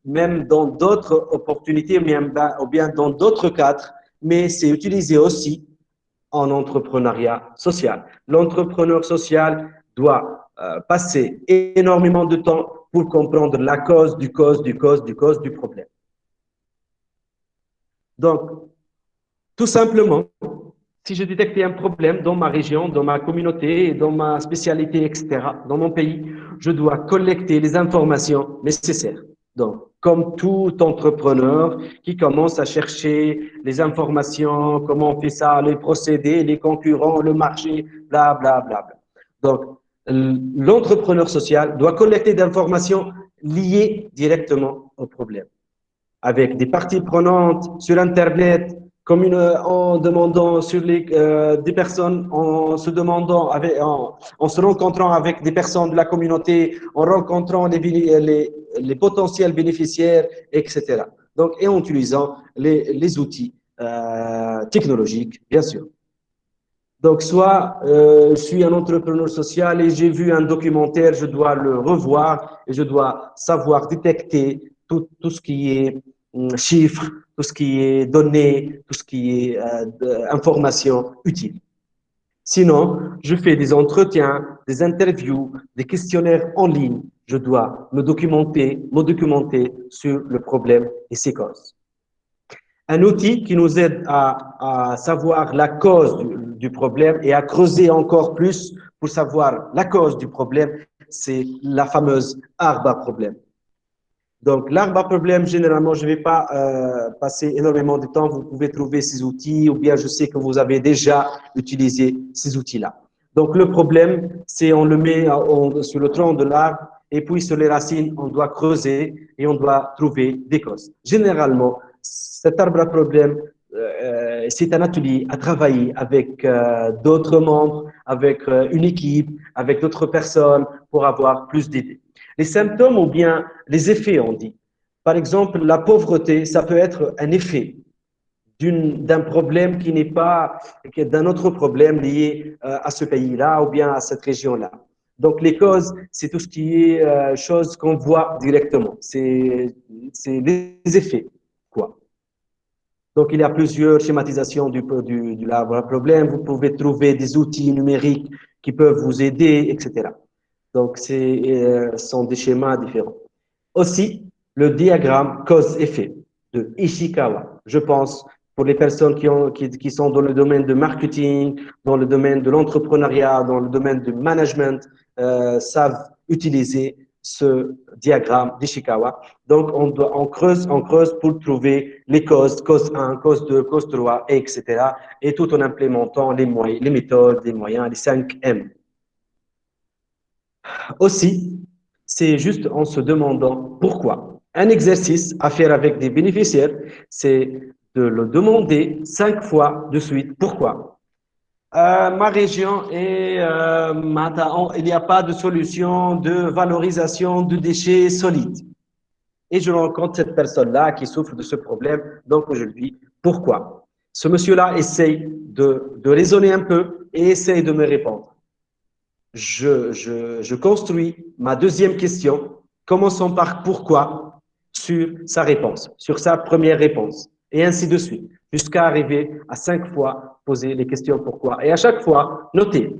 même dans d'autres opportunités, ou bien dans d'autres cadres, mais c'est utilisé aussi en entrepreneuriat social. L'entrepreneur social doit passer énormément de temps pour comprendre la cause du problème. Donc, tout simplement, si je détectais un problème dans ma région, dans ma communauté, dans ma spécialité, etc., dans mon pays, je dois collecter les informations nécessaires. Donc, comme tout entrepreneur qui commence à chercher les informations, comment on fait ça, les procédés, les concurrents, le marché, bla, bla, bla, bla. Donc, l'entrepreneur social doit collecter des informations liées directement au problème, avec des parties prenantes sur Internet, en demandant sur des personnes, en se rencontrant avec des personnes de la communauté, en rencontrant les potentiels bénéficiaires, etc. Donc, et en utilisant les outils technologiques, bien sûr. Donc, soit je suis un entrepreneur social et j'ai vu un documentaire, je dois le revoir et je dois savoir détecter tout ce qui est chiffres, tout ce qui est données, tout ce qui est information utile. Sinon, je fais des entretiens, des interviews, des questionnaires en ligne. Je dois me documenter sur le problème et ses causes. Un outil qui nous aide à savoir la cause du problème et à creuser encore plus pour savoir la cause du problème, c'est la fameuse arbre à problème. Donc, l'arbre à problème, généralement, je ne vais pas passer énormément de temps. Vous pouvez trouver ces outils ou bien je sais que vous avez déjà utilisé ces outils-là. Donc, le problème, c'est on le met sur le tronc de l'arbre et puis sur les racines, on doit creuser et on doit trouver des causes. Généralement, cet arbre à problème, c'est un atelier à travailler avec d'autres membres, avec une équipe, avec d'autres personnes pour avoir plus d'idées. Les symptômes ou bien les effets, on dit. Par exemple, la pauvreté, ça peut être un effet d'un problème qui n'est pas, d'un autre problème lié à ce pays-là ou bien à cette région-là. Donc, les causes, c'est tout ce qui est choses qu'on voit directement. C'est les effets, quoi. Donc, il y a plusieurs schématisations du problème. Vous pouvez trouver des outils numériques qui peuvent vous aider, etc. Donc, ce sont des schémas différents. Aussi, le diagramme cause-effet de Ishikawa, je pense, pour les personnes qui sont dans le domaine de marketing, dans le domaine de l'entrepreneuriat, dans le domaine du management, savent utiliser ce diagramme d'Ishikawa. Donc, on creuse pour trouver les causes, cause 1, cause 2, cause 3, etc. Et tout en implémentant les méthodes, les moyens, les 5 M. Aussi, c'est juste en se demandant pourquoi. Un exercice à faire avec des bénéficiaires, c'est de le demander 5 fois de suite. Pourquoi? Ma région est il n'y a pas de solution de valorisation de déchets solides. Et je rencontre cette personne-là qui souffre de ce problème. Donc, je lui dis pourquoi. Ce monsieur-là essaye de raisonner un peu et essaye de me répondre. Je construis ma deuxième question. Commençons par pourquoi sur sa réponse, sur sa première réponse, et ainsi de suite, jusqu'à arriver à 5 fois poser les questions pourquoi. Et à chaque fois, notez.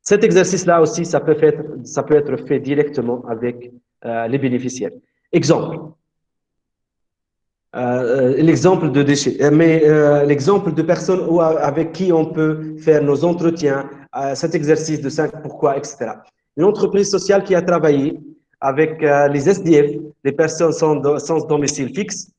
Cet exercice-là aussi, ça peut être fait directement avec les bénéficiaires. Exemple. L'exemple de déchets, mais l'exemple de personnes avec qui on peut faire nos entretiens, cet exercice de 5 pourquoi, etc. Une entreprise sociale qui a travaillé avec les SDF, les personnes sans domicile fixe,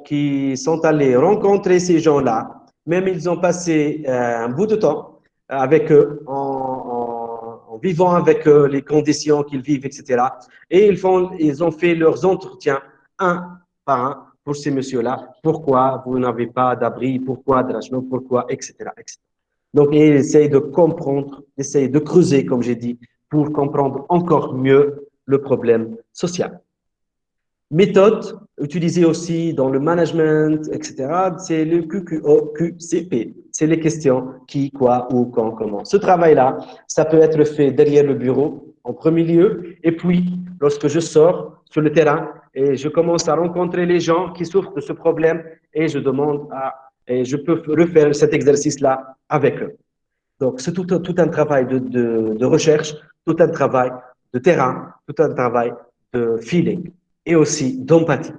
qui sont allés rencontrer ces gens-là, même ils ont passé un bout de temps avec eux, en vivant avec eux les conditions qu'ils vivent, etc. Et ils ont fait leurs entretiens un par un pour ces messieurs-là. Pourquoi vous n'avez pas d'abri, pourquoi de logement, pourquoi, etc., etc. Donc, ils essayent de comprendre, essayent de creuser, comme j'ai dit, pour comprendre encore mieux le problème social. Méthode utilisée aussi dans le management, etc., c'est le QQOQCP. C'est les questions qui, quoi, où, quand, comment. Ce travail-là, ça peut être fait derrière le bureau, en premier lieu, et puis, lorsque je sors sur le terrain et je commence à rencontrer les gens qui souffrent de ce problème et je demande et je peux refaire cet exercice-là avec eux. Donc, c'est tout un travail de recherche, tout un travail de terrain, tout un travail de feeling et aussi d'empathie.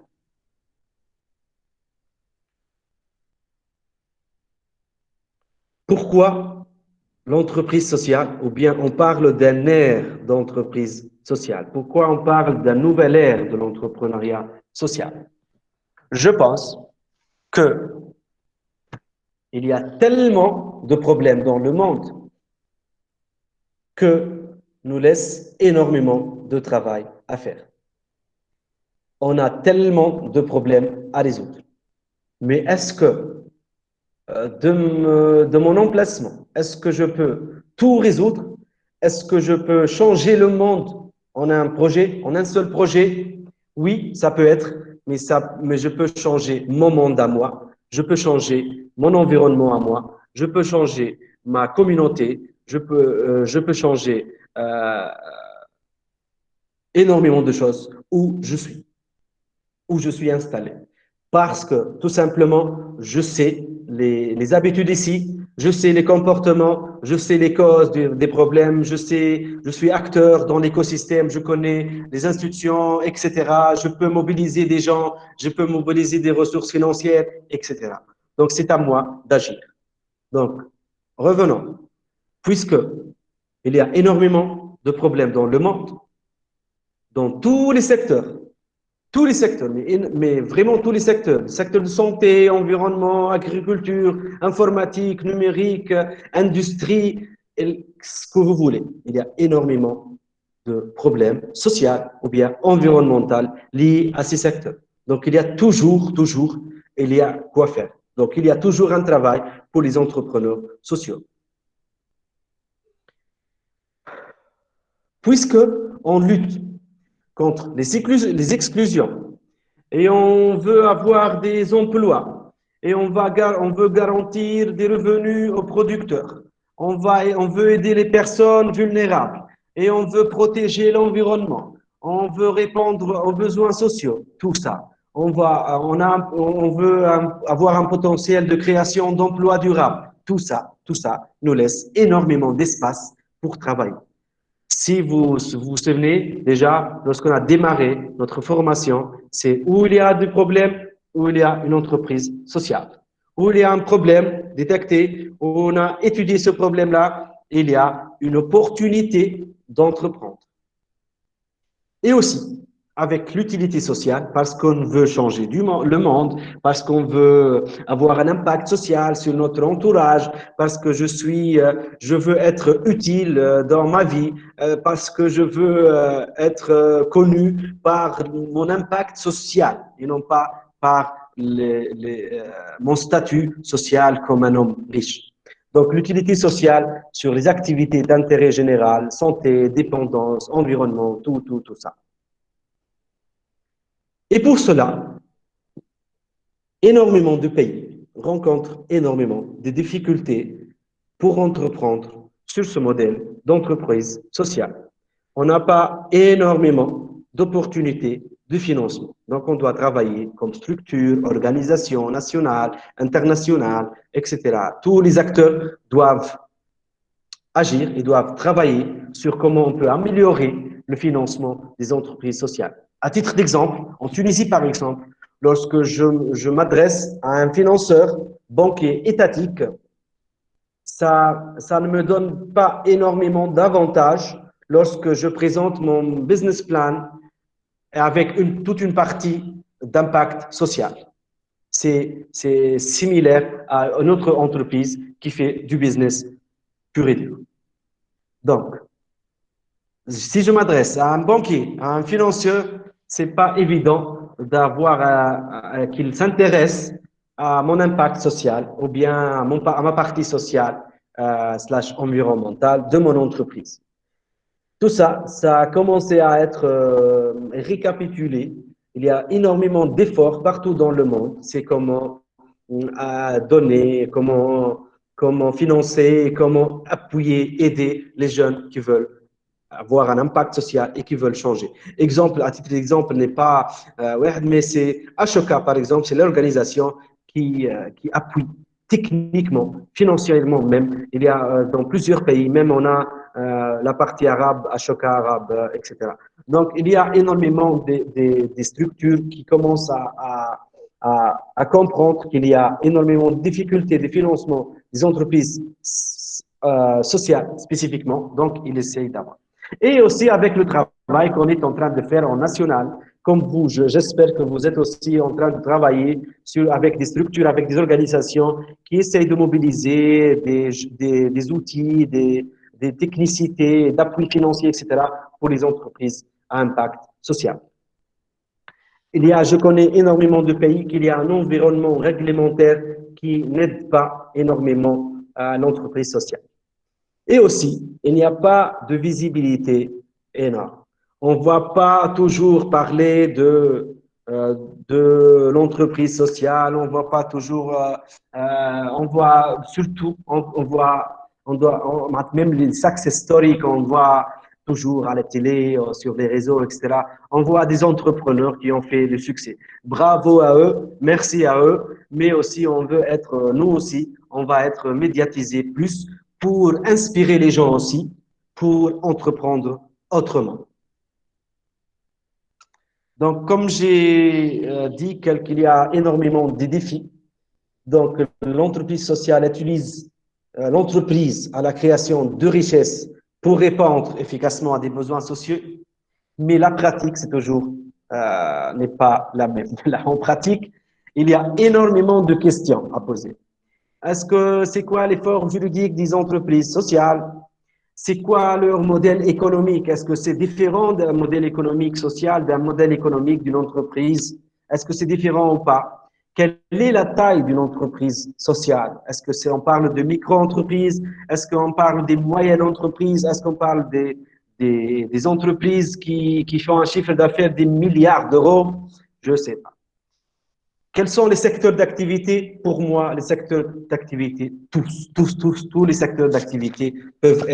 Pourquoi l'entreprise sociale, ou bien on parle d'un ère d'entreprise sociale? Pourquoi on parle d'un nouvel ère de l'entrepreneuriat social? Je pense que il y a tellement de problèmes dans le monde que nous laisse énormément de travail à faire. On a tellement de problèmes à résoudre. Mais est-ce que de mon emplacement, est-ce que je peux tout résoudre? Est-ce que je peux changer le monde en un projet, en un seul projet? Oui, ça peut être, mais je peux changer mon monde à moi. je peux changer mon environnement à moi, je peux changer ma communauté, je peux changer énormément de choses où je suis installé. Parce que, tout simplement, je sais les habitudes ici, je sais les comportements, je sais les causes des problèmes, je suis acteur dans l'écosystème, je connais les institutions, etc. Je peux mobiliser des gens, je peux mobiliser des ressources financières, etc. Donc, c'est à moi d'agir. Donc, revenons. Puisque il y a énormément de problèmes dans le monde, dans tous les secteurs, mais vraiment tous les secteurs, secteur de santé, environnement, agriculture, informatique, numérique, industrie, ce que vous voulez. Il y a énormément de problèmes sociaux ou bien environnementaux liés à ces secteurs. Donc, il y a toujours, il y a quoi faire. Donc, il y a toujours un travail pour les entrepreneurs sociaux. Puisque on lutte contre les exclusions et on veut avoir des emplois et on veut garantir des revenus aux producteurs. On veut aider les personnes vulnérables et on veut protéger l'environnement. On veut répondre aux besoins sociaux. Tout ça. On veut avoir un potentiel de création d'emplois durables. Tout ça nous laisse énormément d'espace pour travailler. Si vous vous souvenez, déjà, lorsqu'on a démarré notre formation, c'est où il y a des problèmes, où il y a une entreprise sociale. Où il y a un problème détecté, où on a étudié ce problème-là, il y a une opportunité d'entreprendre. Et aussi, avec l'utilité sociale, parce qu'on veut changer le monde, parce qu'on veut avoir un impact social sur notre entourage, parce que je veux être utile dans ma vie, parce que je veux être connu par mon impact social et non pas par mon statut social comme un homme riche. Donc, l'utilité sociale sur les activités d'intérêt général, santé, dépendance, environnement, tout ça. Et pour cela, énormément de pays rencontrent énormément de difficultés pour entreprendre sur ce modèle d'entreprise sociale. On n'a pas énormément d'opportunités de financement. Donc, on doit travailler comme structure, organisation nationale, internationale, etc. Tous les acteurs doivent agir et doivent travailler sur comment on peut améliorer le financement des entreprises sociales. À titre d'exemple, en Tunisie par exemple, lorsque je m'adresse à un financeur banquier étatique, ça ne me donne pas énormément d'avantages lorsque je présente mon business plan avec toute une partie d'impact social. C'est similaire à une autre entreprise qui fait du business pur et dur. Donc, si je m'adresse à un banquier, à un financier, c'est pas évident qu'il s'intéresse à mon impact social ou bien à ma partie sociale / environnementale de mon entreprise. Tout ça, ça a commencé à être récapitulé. Il y a énormément d'efforts partout dans le monde. C'est comment donner, comment financer, comment appuyer, aider les jeunes qui veulent avoir un impact social et qui veulent changer. Exemple, à titre d'exemple, n'est pas mais c'est Ashoka, par exemple, c'est l'organisation qui appuie techniquement, financièrement même. Il y a dans plusieurs pays, même on a la partie arabe, Ashoka arabe, etc. Donc, il y a énormément des structures qui commencent à comprendre qu'il y a énormément de difficultés de financement des entreprises sociales spécifiquement. Donc, ils essayent d'avoir. Et aussi avec le travail qu'on est en train de faire en national, comme vous, j'espère que vous êtes aussi en train de travailler avec des structures, avec des organisations qui essayent de mobiliser des outils, des technicités, d'appui financier, etc., pour les entreprises à impact social. Je connais énormément de pays qu'il y a un environnement réglementaire qui n'aide pas énormément à l'entreprise sociale. Et aussi, il n'y a pas de visibilité énorme. On ne va pas toujours parler de l'entreprise sociale, on voit pas toujours, on voit surtout, on voit, même les success stories qu'on voit toujours à la télé, sur les réseaux, etc. On voit des entrepreneurs qui ont fait le succès. Bravo à eux, merci à eux, mais aussi on veut être, nous aussi, on va être médiatisés plus pour inspirer les gens aussi, pour entreprendre autrement. Donc, comme j'ai dit qu'il y a énormément de défis, donc l'entreprise sociale utilise l'entreprise à la création de richesses pour répondre efficacement à des besoins sociaux, mais la pratique, c'est toujours n'est pas la même. Là, en pratique, il y a énormément de questions à poser. Est-ce que c'est quoi l'effort juridique des entreprises sociales? C'est quoi leur modèle économique? Est-ce que c'est différent d'un modèle économique social, d'un modèle économique d'une entreprise? Est-ce que c'est différent ou pas? Quelle est la taille d'une entreprise sociale? Est-ce que on parle de micro-entreprises? Est-ce qu'on parle des moyennes entreprises? Est-ce qu'on parle des entreprises qui font un chiffre d'affaires des milliards d'euros? Je ne sais pas. Quels sont les secteurs d'activité? Pour moi, les secteurs d'activité, tous les secteurs d'activité peuvent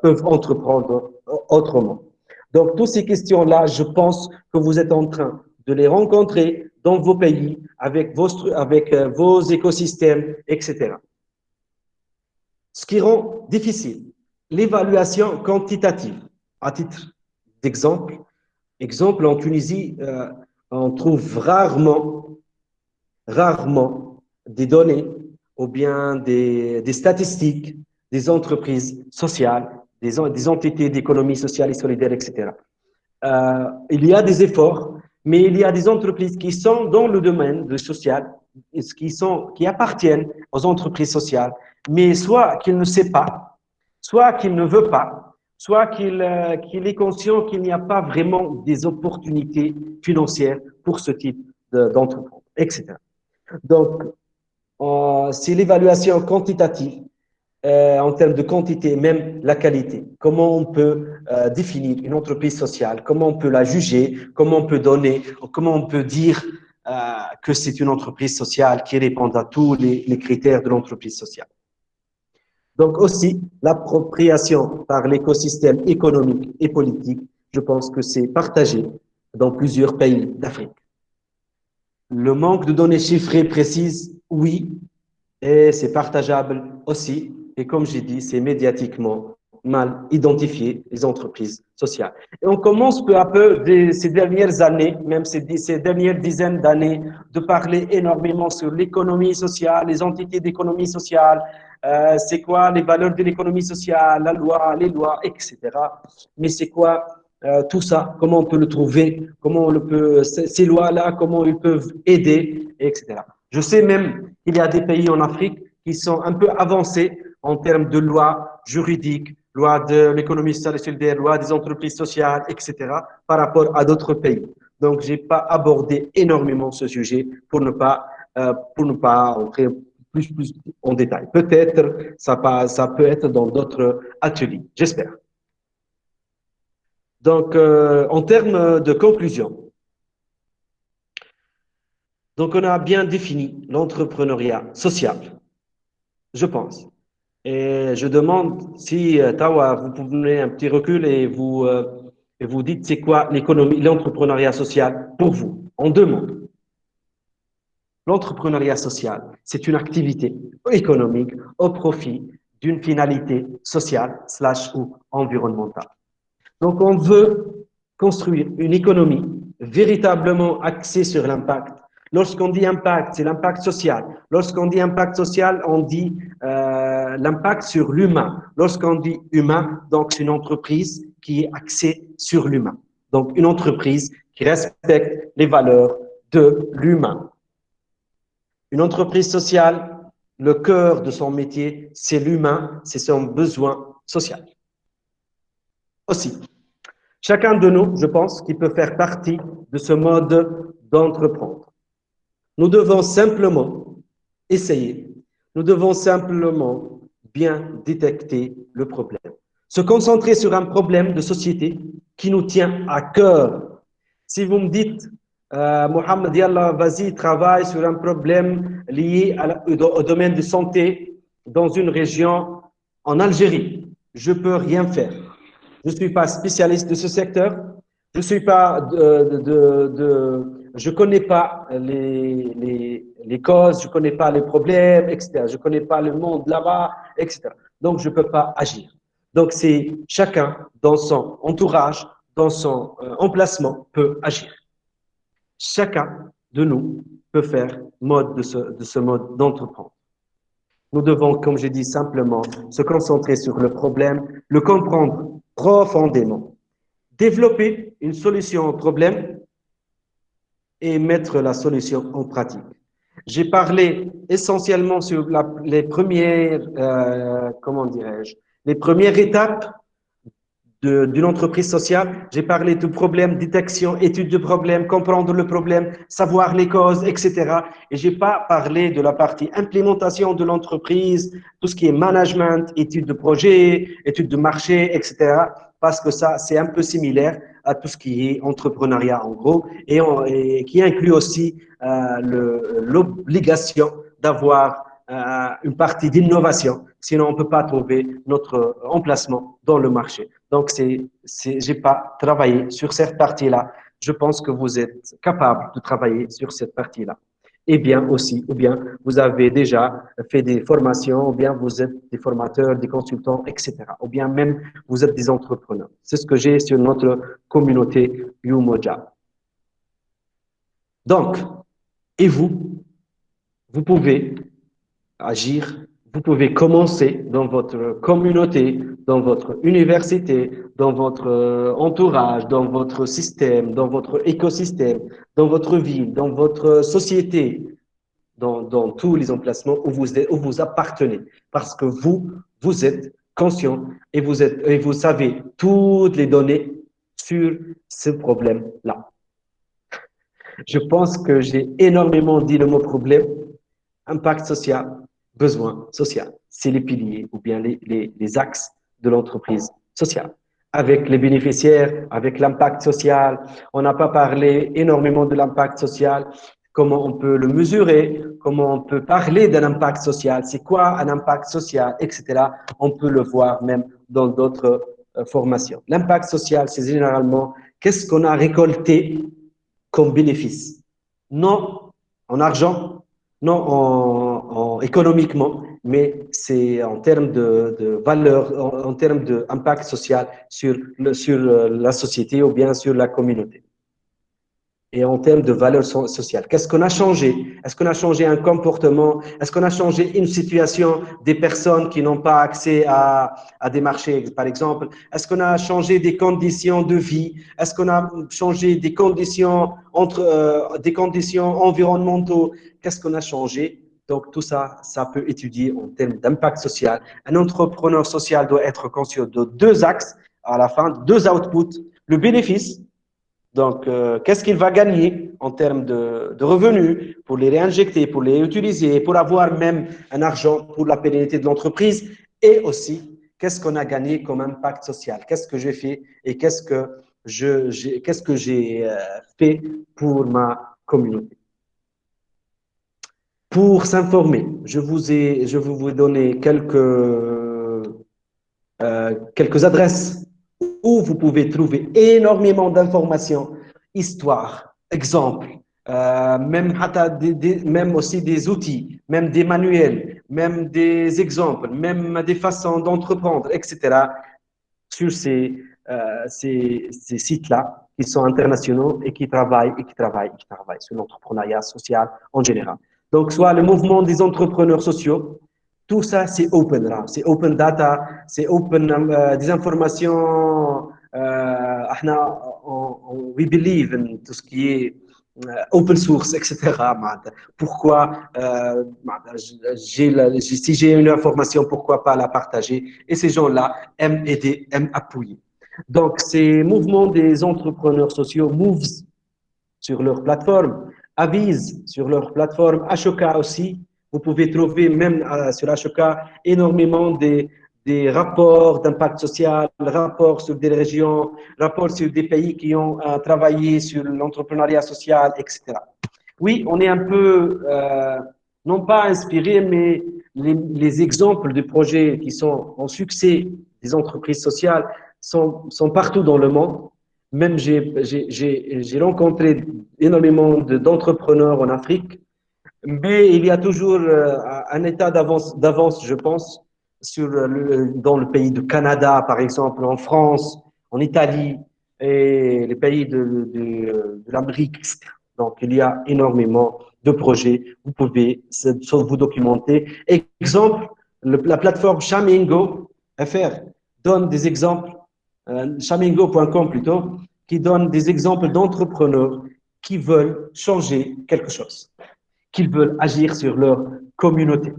peuvent entreprendre autrement. Donc, toutes ces questions-là, je pense que vous êtes en train de les rencontrer dans vos pays, avec vos écosystèmes, etc. Ce qui rend difficile l'évaluation quantitative. À titre d'exemple, en Tunisie, on trouve rarement des données ou bien des statistiques des entreprises sociales, des entités d'économie sociale et solidaire, etc. Il y a des efforts, mais il y a des entreprises qui sont dans le domaine du social, qui appartiennent aux entreprises sociales, mais soit qu'il ne sait pas, soit qu'il ne veut pas, soit qu'il est conscient qu'il n'y a pas vraiment des opportunités financières pour ce type d'entreprise, etc. Donc, c'est l'évaluation quantitative en termes de quantité, même la qualité. Comment on peut définir une entreprise sociale, comment on peut la juger, comment on peut donner, comment on peut dire que c'est une entreprise sociale qui répond à tous les critères de l'entreprise sociale. Donc aussi, l'appropriation par l'écosystème économique et politique, je pense que c'est partagé dans plusieurs pays d'Afrique. Le manque de données chiffrées précises, oui, et c'est partageable aussi. Et comme j'ai dit, c'est médiatiquement mal identifié, les entreprises sociales. Et on commence peu à peu, ces dernières années, même ces dernières dizaines d'années, de parler énormément sur l'économie sociale, les entités d'économie sociale, c'est quoi les valeurs de l'économie sociale, les lois, etc. Mais c'est quoi tout ça? Comment on peut le trouver? Comment on peut, ces lois-là, comment ils peuvent aider, etc. Je sais même qu'il y a des pays en Afrique qui sont un peu avancés en termes de lois juridiques, loi de l'économie sociale et solidaire, loi des entreprises sociales, etc., par rapport à d'autres pays. Donc, je n'ai pas abordé énormément ce sujet pour ne pas entrer plus en détail. Peut-être ça peut être dans d'autres ateliers, j'espère. Donc, en termes de conclusion, donc on a bien défini l'entrepreneuriat social, je pense. Et je demande si, Tawa, vous pouvez donner un petit recul et vous dites c'est quoi l'entrepreneuriat social pour vous, en 2 mots. L'entrepreneuriat social, c'est une activité économique au profit d'une finalité sociale / ou environnementale. Donc, on veut construire une économie véritablement axée sur l'impact. Lorsqu'on dit impact, c'est l'impact social. Lorsqu'on dit impact social, on dit l'impact sur l'humain. Lorsqu'on dit humain, donc c'est une entreprise qui est axée sur l'humain. Donc, une entreprise qui respecte les valeurs de l'humain. Une entreprise sociale, le cœur de son métier, c'est l'humain, c'est son besoin social. Aussi, chacun de nous, je pense, qui peut faire partie de ce mode d'entreprendre. Nous devons simplement essayer, nous devons simplement bien détecter le problème. Se concentrer sur un problème de société qui nous tient à cœur. Si vous me dites, Mohamed Yallah, vas-y, travaille sur un problème lié au domaine de santé dans une région en Algérie. Je peux rien faire. Je ne suis pas spécialiste de ce secteur. Je suis pas je connais pas les causes, je connais pas les problèmes, etc. Je connais pas le monde là-bas, etc. Donc, je peux pas agir. Donc, c'est chacun dans son entourage, dans son emplacement peut agir. Chacun de nous peut faire mode de ce mode d'entreprendre. Nous devons, comme j'ai dit, simplement se concentrer sur le problème, le comprendre profondément, développer une solution au problème et mettre la solution en pratique. J'ai parlé essentiellement sur les premières, comment dirais-je, les premières étapes d'une entreprise sociale. J'ai parlé de problème, détection, étude de problème, comprendre le problème, savoir les causes, etc. Et j'ai pas parlé de la partie implémentation de l'entreprise, tout ce qui est management, étude de projet, étude de marché, etc. Parce que ça, c'est un peu similaire à tout ce qui est entrepreneuriat en gros et qui inclut aussi l'obligation d'avoir une partie d'innovation. Sinon, on ne peut pas trouver notre emplacement dans le marché. Donc, j'ai pas travaillé sur cette partie-là. Je pense que vous êtes capable de travailler sur cette partie-là. Et bien aussi, ou bien vous avez déjà fait des formations, ou bien vous êtes des formateurs, des consultants, etc. Ou bien même vous êtes des entrepreneurs. C'est ce que j'ai sur notre communauté Umoja. Donc, et vous pouvez agir, vous pouvez commencer dans votre communauté, dans votre université, dans votre entourage, dans votre système, dans votre écosystème, dans votre ville, dans votre société, dans tous les emplacements où vous appartenez. Parce que vous êtes conscient et vous savez toutes les données sur ce problème-là. Je pense que j'ai énormément dit le mot problème, impact social, besoin social. C'est les piliers ou bien les axes de l'entreprise sociale. Avec les bénéficiaires, avec l'impact social, on n'a pas parlé énormément de l'impact social, comment on peut le mesurer, comment on peut parler d'un impact social, c'est quoi un impact social, etc. On peut le voir même dans d'autres formations. L'impact social, c'est généralement qu'est-ce qu'on a récolté comme bénéfice. Non en argent, non économiquement, mais c'est en termes de valeur, en termes d'impact social sur la société ou bien sur la communauté. Et en termes de valeur sociale. Qu'est-ce qu'on a changé? Est-ce qu'on a changé un comportement? Est-ce qu'on a changé une situation des personnes qui n'ont pas accès à des marchés, par exemple? Est-ce qu'on a changé des conditions de vie? Est-ce qu'on a changé des conditions des conditions environnementaux? Qu'est-ce qu'on a changé? Donc, tout ça, ça peut étudier en termes d'impact social. Un entrepreneur social doit être conscient de deux axes à la fin, deux outputs. Le bénéfice. Donc, qu'est-ce qu'il va gagner en termes de revenus pour les réinjecter, pour les utiliser, pour avoir même un argent pour la pérennité de l'entreprise et aussi, qu'est-ce qu'on a gagné comme impact social? Qu'est-ce que j'ai fait et qu'est-ce que j'ai fait pour ma communauté? Pour s'informer, je vais vous donner quelques adresses où vous pouvez trouver énormément d'informations, histoires, exemples, même aussi des outils, même des manuels, même des exemples, même des façons d'entreprendre, etc. sur ces sites-là qui sont internationaux et qui travaillent sur l'entrepreneuriat social en général. Donc, soit le mouvement des entrepreneurs sociaux, tout ça, c'est open là, c'est open data, c'est open des informations. We believe in tout ce qui est open source, etc. Pourquoi si j'ai une information, pourquoi pas la partager? Et ces gens-là aiment aider, aiment appuyer. Donc, ces mouvements des entrepreneurs sociaux, Moves sur leur plateforme, Avize sur leur plateforme, Ashoka aussi. Vous pouvez trouver même sur Ashoka énormément des rapports d'impact social, rapports sur des régions, rapports sur des pays qui ont travaillé sur l'entrepreneuriat social, etc. Oui, on est un peu, non pas inspiré, mais les exemples de projets qui sont en succès des entreprises sociales sont partout dans le monde. Même j'ai rencontré énormément d'entrepreneurs en Afrique, mais il y a toujours un état d'avance, je pense, dans le pays du Canada, par exemple, en France, en Italie et les pays de l'Amérique, etc. Donc, il y a énormément de projets. Vous pouvez vous documenter. Exemple, la plateforme Chamingo FR donne des exemples, chamingo.com plutôt, qui donne des exemples d'entrepreneurs qui veulent changer quelque chose, qui veulent agir sur leur communauté.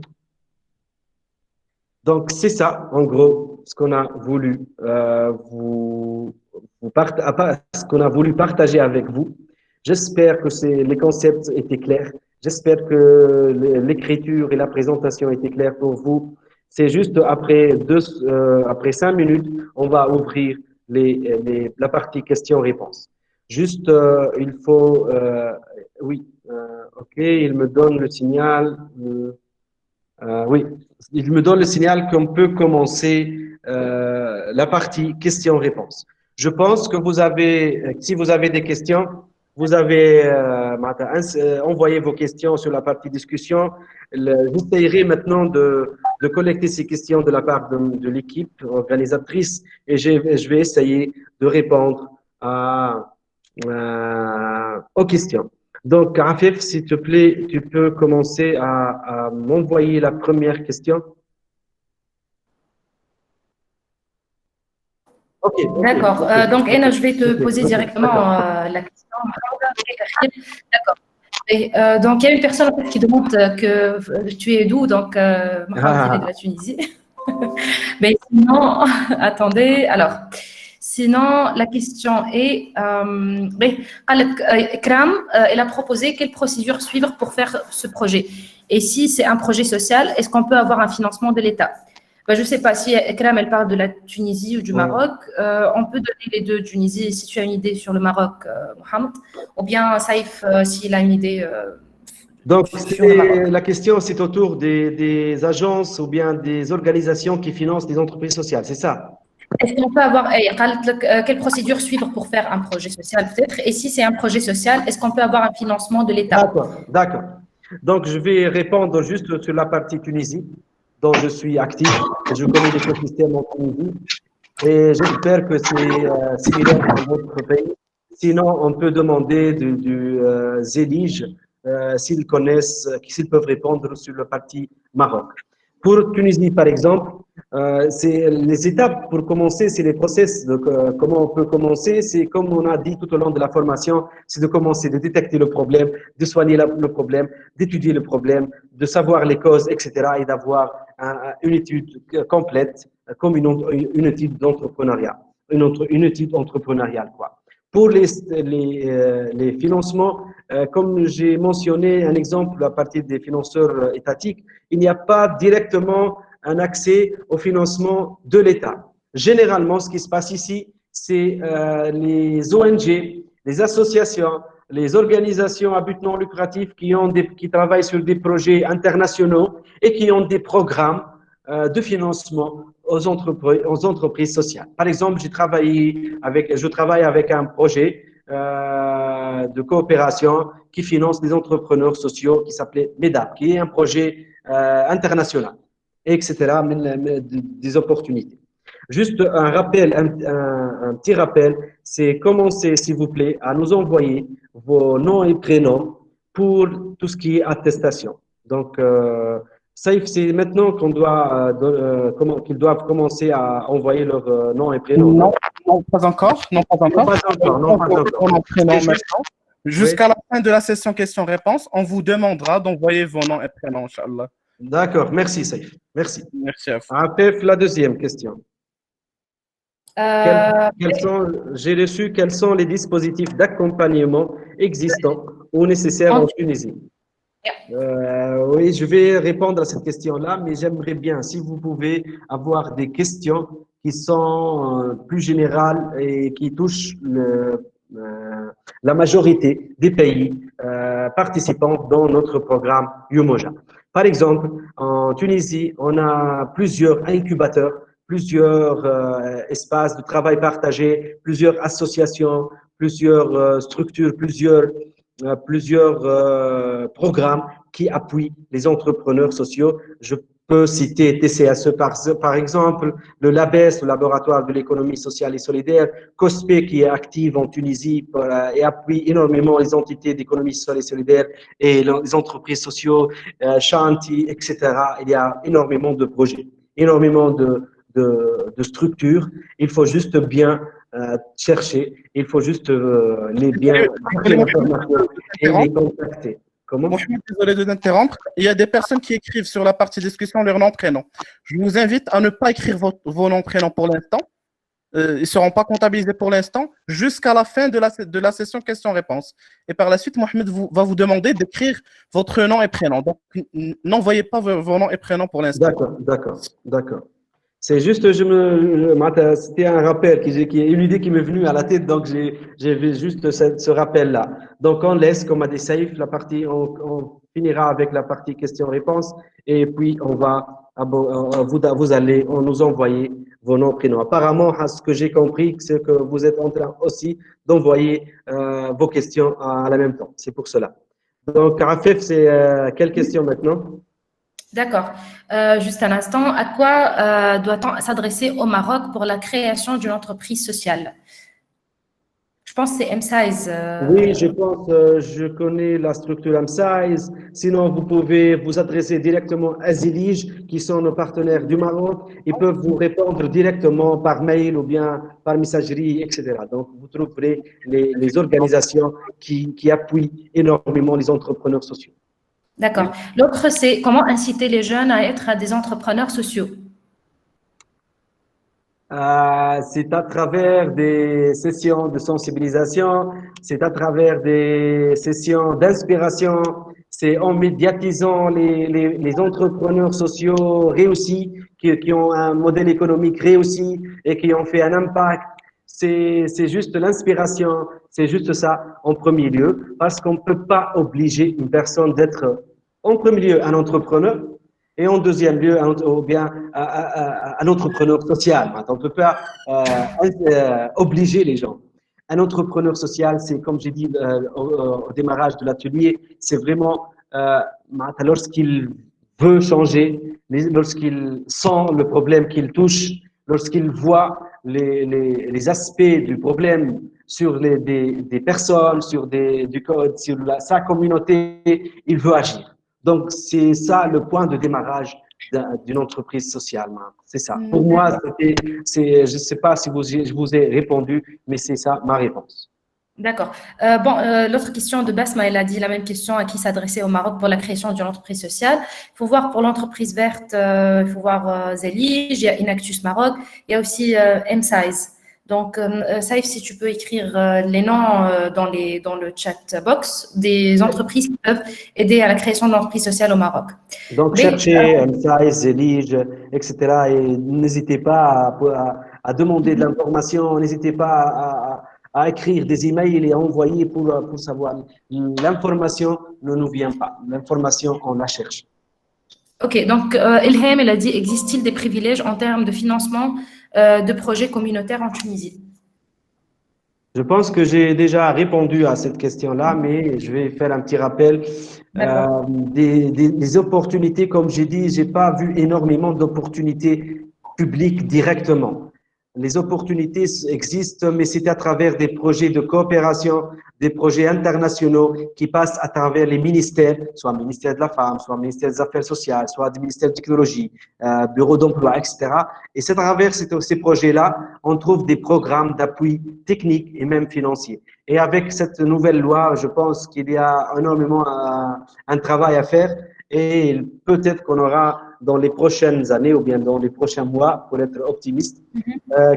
Donc, c'est ça, en gros, ce qu'on a voulu ce qu'on a voulu partager avec vous. J'espère que les concepts étaient clairs. J'espère que l'écriture et la présentation étaient claires pour vous. C'est juste après 5 minutes, on va ouvrir la partie questions-réponses. Juste, il faut, oui, ok, il me donne le signal. Oui, il me donne le signal qu'on peut commencer la partie questions-réponses. Je pense que si vous avez des questions, vous avez envoyé vos questions sur la partie discussion. J'essaierai maintenant de collecter ces questions de la part de l'équipe organisatrice et je vais essayer de répondre aux questions. Donc, Afif, s'il te plaît, tu peux commencer à m'envoyer la première question. Ok. D'accord. Donc, Ena, je vais te poser directement la question. D'accord. Donc, il y a une personne en fait, qui demande que tu es d'où, donc Mohamed est de la Tunisie. Mais sinon, attendez, alors, sinon, la question est, Ikram, elle a proposé quelle procédure suivre pour faire ce projet. Et si c'est un projet social, est-ce qu'on peut avoir un financement de l'État? Je ne sais pas si Ikram, elle parle de la Tunisie ou du Maroc. On peut donner les deux, Tunisie, si tu as une idée sur le Maroc, Mohamed, ou bien Saïf, s'il a une idée. Donc, la question, c'est autour des agences ou bien des organisations qui financent des entreprises sociales, c'est ça? Est-ce qu'on peut avoir quelle procédure suivre pour faire un projet social peut-être? Et si c'est un projet social, est-ce qu'on peut avoir un financement de l'État? D'accord. Donc, je vais répondre juste sur la partie Tunisie, dont je suis actif. Je connais l'écosystème en Tunisie et j'espère que c'est similaire dans votre pays. Sinon, on peut demander du Zélige s'ils connaissent, s'ils peuvent répondre sur la partie Maroc. Pour Tunisie, par exemple, c'est les étapes pour commencer, c'est les process. Donc, comment on peut commencer? C'est comme on a dit tout au long de la formation, c'est de commencer, de détecter le problème, de soigner le problème, d'étudier le problème, de savoir les causes, etc. et d'avoir une étude complète, comme une étude d'entrepreneuriat, une étude entrepreneuriale, quoi. Pour les financements, comme j'ai mentionné un exemple à partir des financeurs étatiques, il n'y a pas directement un accès au financement de l'État. Généralement, ce qui se passe ici, c'est les ONG, les associations, les organisations à but non lucratif qui travaillent sur des projets internationaux et qui ont des programmes de financement aux entreprises sociales. Par exemple, je travaille avec un projet de coopération qui finance des entrepreneurs sociaux qui s'appelait MEDAP, qui est un projet international, etc., des opportunités. Juste un rappel, un petit rappel, c'est commencer, s'il vous plaît, à nous envoyer vos noms et prénoms pour tout ce qui est attestation. Donc, Saïf, c'est maintenant qu'ils doivent commencer à envoyer leurs noms et prénoms. Non, pas encore. Non, pas encore. Jusqu'à la fin de la session questions-réponses, on vous demandera d'envoyer vos noms et prénoms, Inch'Allah. D'accord, merci Saïf. Merci. Merci à vous. Afif, la deuxième question. J'ai reçu quels sont les dispositifs d'accompagnement existants ou nécessaires en Tunisie? Oui, je vais répondre à cette question-là, mais j'aimerais bien, si vous pouvez, avoir des questions qui sont plus générales et qui touchent la majorité des pays participants dans notre programme Umoja. Par exemple, en Tunisie, on a plusieurs incubateurs, plusieurs espaces de travail partagés, plusieurs associations, plusieurs structures, plusieurs programmes qui appuient les entrepreneurs sociaux. Je peux citer TCSE par exemple, le LABES, le Laboratoire de l'économie sociale et solidaire, COSPE qui est active en Tunisie et appuie énormément les entités d'économie sociale et solidaire et les entreprises sociaux, Shanti, etc. Il y a énormément de projets, énormément de structures. Il faut juste bien chercher, il faut juste les bien et les contacter. Comment? Mohamed, désolé de t'interrompre. Il y a des personnes qui écrivent sur la partie discussion leur nom, prénom. Je vous invite à ne pas écrire vos noms, prénoms pour l'instant. Ils ne seront pas comptabilisés pour l'instant jusqu'à la fin de la session questions-réponses. Et par la suite, Mohamed va vous demander d'écrire votre nom et prénom. Donc, n'envoyez pas vos noms et prénoms pour l'instant. D'accord. C'est juste, c'était un rappel, une idée qui m'est venue à la tête, donc j'ai vu juste ce rappel-là. Donc, on laisse, comme a dit Saïf, la partie, on finira avec la partie questions-réponses, et puis on va, vous allez nous envoyer vos noms, prénoms. Apparemment, à ce que j'ai compris, c'est que vous êtes en train aussi d'envoyer vos questions à la même temps. C'est pour cela. Donc, Rafef, c'est quelle question maintenant? D'accord. Juste un instant. À quoi doit-on s'adresser au Maroc pour la création d'une entreprise sociale? Je pense que c'est M-Size. Oui, je pense, je connais la structure M-Size. Sinon, vous pouvez vous adresser directement à Zilige, qui sont nos partenaires du Maroc. Ils peuvent vous répondre directement par mail ou bien par messagerie, etc. Donc, vous trouverez les organisations qui appuient énormément les entrepreneurs sociaux. D'accord. L'autre, c'est comment inciter les jeunes à être des entrepreneurs sociaux? C'est à travers des sessions de sensibilisation, c'est à travers des sessions d'inspiration, c'est en médiatisant les entrepreneurs sociaux réussis, qui ont un modèle économique réussi et qui ont fait un impact. C'est juste l'inspiration, c'est juste ça en premier lieu, parce qu'on ne peut pas obliger une personne d'être en premier lieu un entrepreneur et en deuxième lieu ou bien un entrepreneur social. On ne peut pas obliger les gens. Un entrepreneur social, c'est comme j'ai dit au démarrage de l'atelier, c'est vraiment lorsqu'il veut changer, lorsqu'il sent le problème qu'il touche, lorsqu'il voit les aspects du problème sur des personnes, sur sa communauté, il veut agir. Donc, c'est ça le point de démarrage d'une entreprise sociale. C'est ça. Pour moi, je ne sais pas si je vous ai répondu, mais c'est ça ma réponse. D'accord. L'autre question de Basma, elle a dit la même question à qui s'adresser au Maroc pour la création d'une entreprise sociale. Il faut voir pour l'entreprise verte, il faut voir Zelige, il y a Inactus Maroc, il y a aussi M-Size. Donc, Saïf, si tu peux écrire les noms dans le chat box des entreprises qui peuvent aider à la création de l'entreprise sociale au Maroc. Donc, cherchez M-Size, Zelige, etc. Et n'hésitez pas à demander de l'information, n'hésitez pas à écrire des emails et à envoyer pour savoir. L'information ne nous vient pas. L'information, on la cherche. Ok, donc Ilham, elle a dit, existe-t-il des privilèges en termes de financement de projets communautaires en Tunisie? Je pense que j'ai déjà répondu à cette question-là, mais je vais faire un petit rappel. Des opportunités, comme j'ai dit, j'ai pas vu énormément d'opportunités publiques directement. Les opportunités existent, mais c'est à travers des projets de coopération, des projets internationaux qui passent à travers les ministères, soit le ministère de la Femme, soit le ministère des Affaires sociales, soit le ministère de Technologie, Bureau d'emploi, etc. Et c'est à travers ces projets-là, on trouve des programmes d'appui technique et même financier. Et avec cette nouvelle loi, je pense qu'il y a énormément un travail à faire et peut-être qu'on aura dans les prochaines années ou bien dans les prochains mois, pour être optimiste,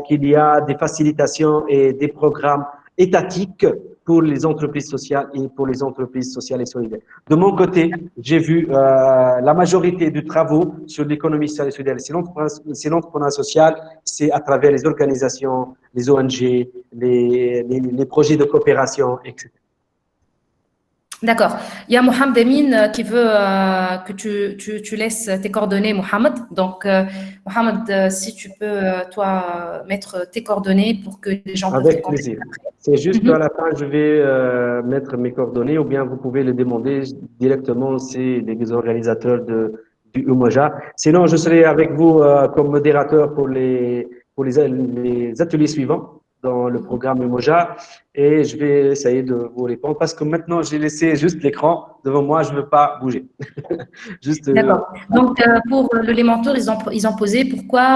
qu'il y a des facilitations et des programmes étatiques pour les entreprises sociales et pour les entreprises sociales et solidaires. De mon côté, j'ai vu la majorité des travaux sur l'économie sociale et solidaire. C'est l'entrepreneuriat social, c'est à travers les organisations, les ONG, les projets de coopération, etc. D'accord. Il y a Mohamed Amin qui veut que tu laisses tes coordonnées, Mohamed. Donc, Mohamed, si tu peux, toi, mettre tes coordonnées pour que les gens puissent te Avec contacter. plaisir. C'est juste à la fin, je vais mettre mes coordonnées ou bien vous pouvez les demander directement, c'est les organisateurs du Umoja. Sinon, je serai avec vous comme modérateur pour les ateliers suivants dans le programme Umoja et je vais essayer de vous répondre parce que maintenant, j'ai laissé juste l'écran devant moi, je ne veux pas bouger. Juste, D'accord. Donc, pour les mentors, ils ont posé pourquoi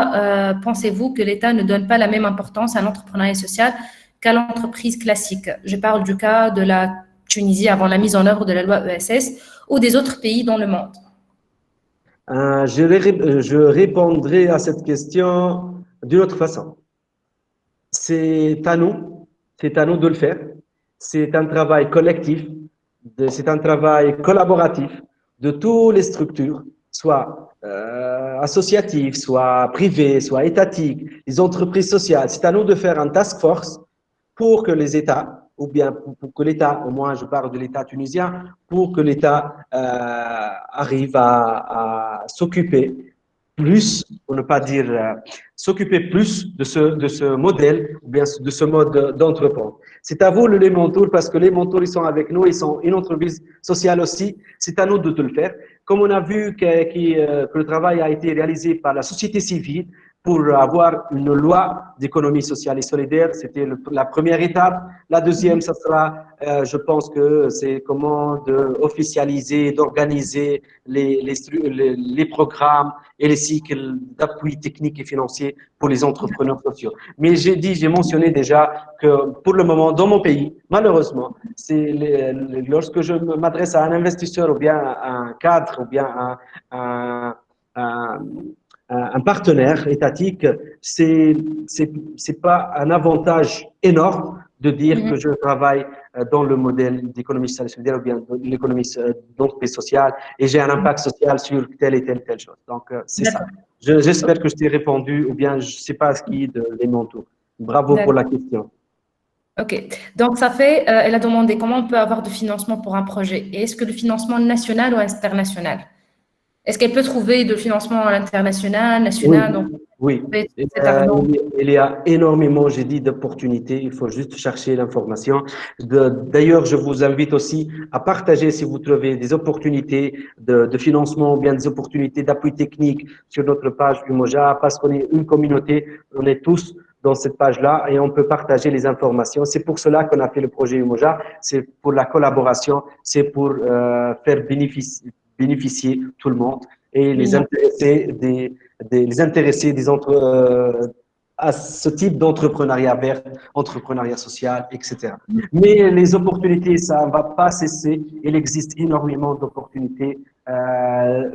pensez-vous que l'État ne donne pas la même importance à l'entrepreneuriat social qu'à l'entreprise classique? Je parle du cas de la Tunisie avant la mise en œuvre de la loi ESS ou des autres pays dans le monde. je répondrai à cette question d'une autre façon. C'est à nous de le faire. C'est un travail collectif, c'est un travail collaboratif de toutes les structures, soit associatives, soit privées, soit étatiques, les entreprises sociales. C'est à nous de faire un task force pour que les États, ou bien pour que l'État, au moins je parle de l'État tunisien, pour que l'État arrive à s'occuper plus, pour ne pas dire s'occuper plus de ce modèle ou bien de ce mode d'entreprendre. C'est à vous les mentors parce que les mentors ils sont avec nous, ils sont une entreprise sociale aussi. C'est à nous de le faire. Comme on a vu que le travail a été réalisé par la société civile pour avoir une loi d'économie sociale et solidaire, c'était la première étape. La deuxième, ça sera, je pense que c'est comment officialiser, d'organiser les programmes et les cycles d'appui technique et financier pour les entrepreneurs sociaux. Mais j'ai mentionné déjà que pour le moment, dans mon pays, malheureusement, lorsque je m'adresse à un investisseur ou bien à un cadre ou bien à un partenaire étatique, c'est pas un avantage énorme de dire que je travaille dans le modèle d'économie sociale et solidaire ou bien de l'économie d'entreprise sociale et j'ai un impact social sur telle et telle chose. Donc, c'est ça. J'espère que je t'ai répondu ou bien je sais pas ce qui est de mon tour. Bravo pour la question. Ok. Donc, ça fait, elle a demandé comment on peut avoir du financement pour un projet. Et est-ce que le financement national ou international? Est-ce qu'elle peut trouver de financement à l'international, national? Oui, il y a énormément, j'ai dit, d'opportunités. Il faut juste chercher l'information. D'ailleurs, je vous invite aussi à partager si vous trouvez des opportunités de financement ou bien des opportunités d'appui technique sur notre page Umoja parce qu'on est une communauté, on est tous dans cette page-là et on peut partager les informations. C'est pour cela qu'on a fait le projet Umoja. C'est pour la collaboration, c'est pour faire bénéficier tout le monde et les intéresser à ce type d'entrepreneuriat vert, entrepreneuriat social, etc. Mais les opportunités, ça ne va pas cesser. Il existe énormément d'opportunités.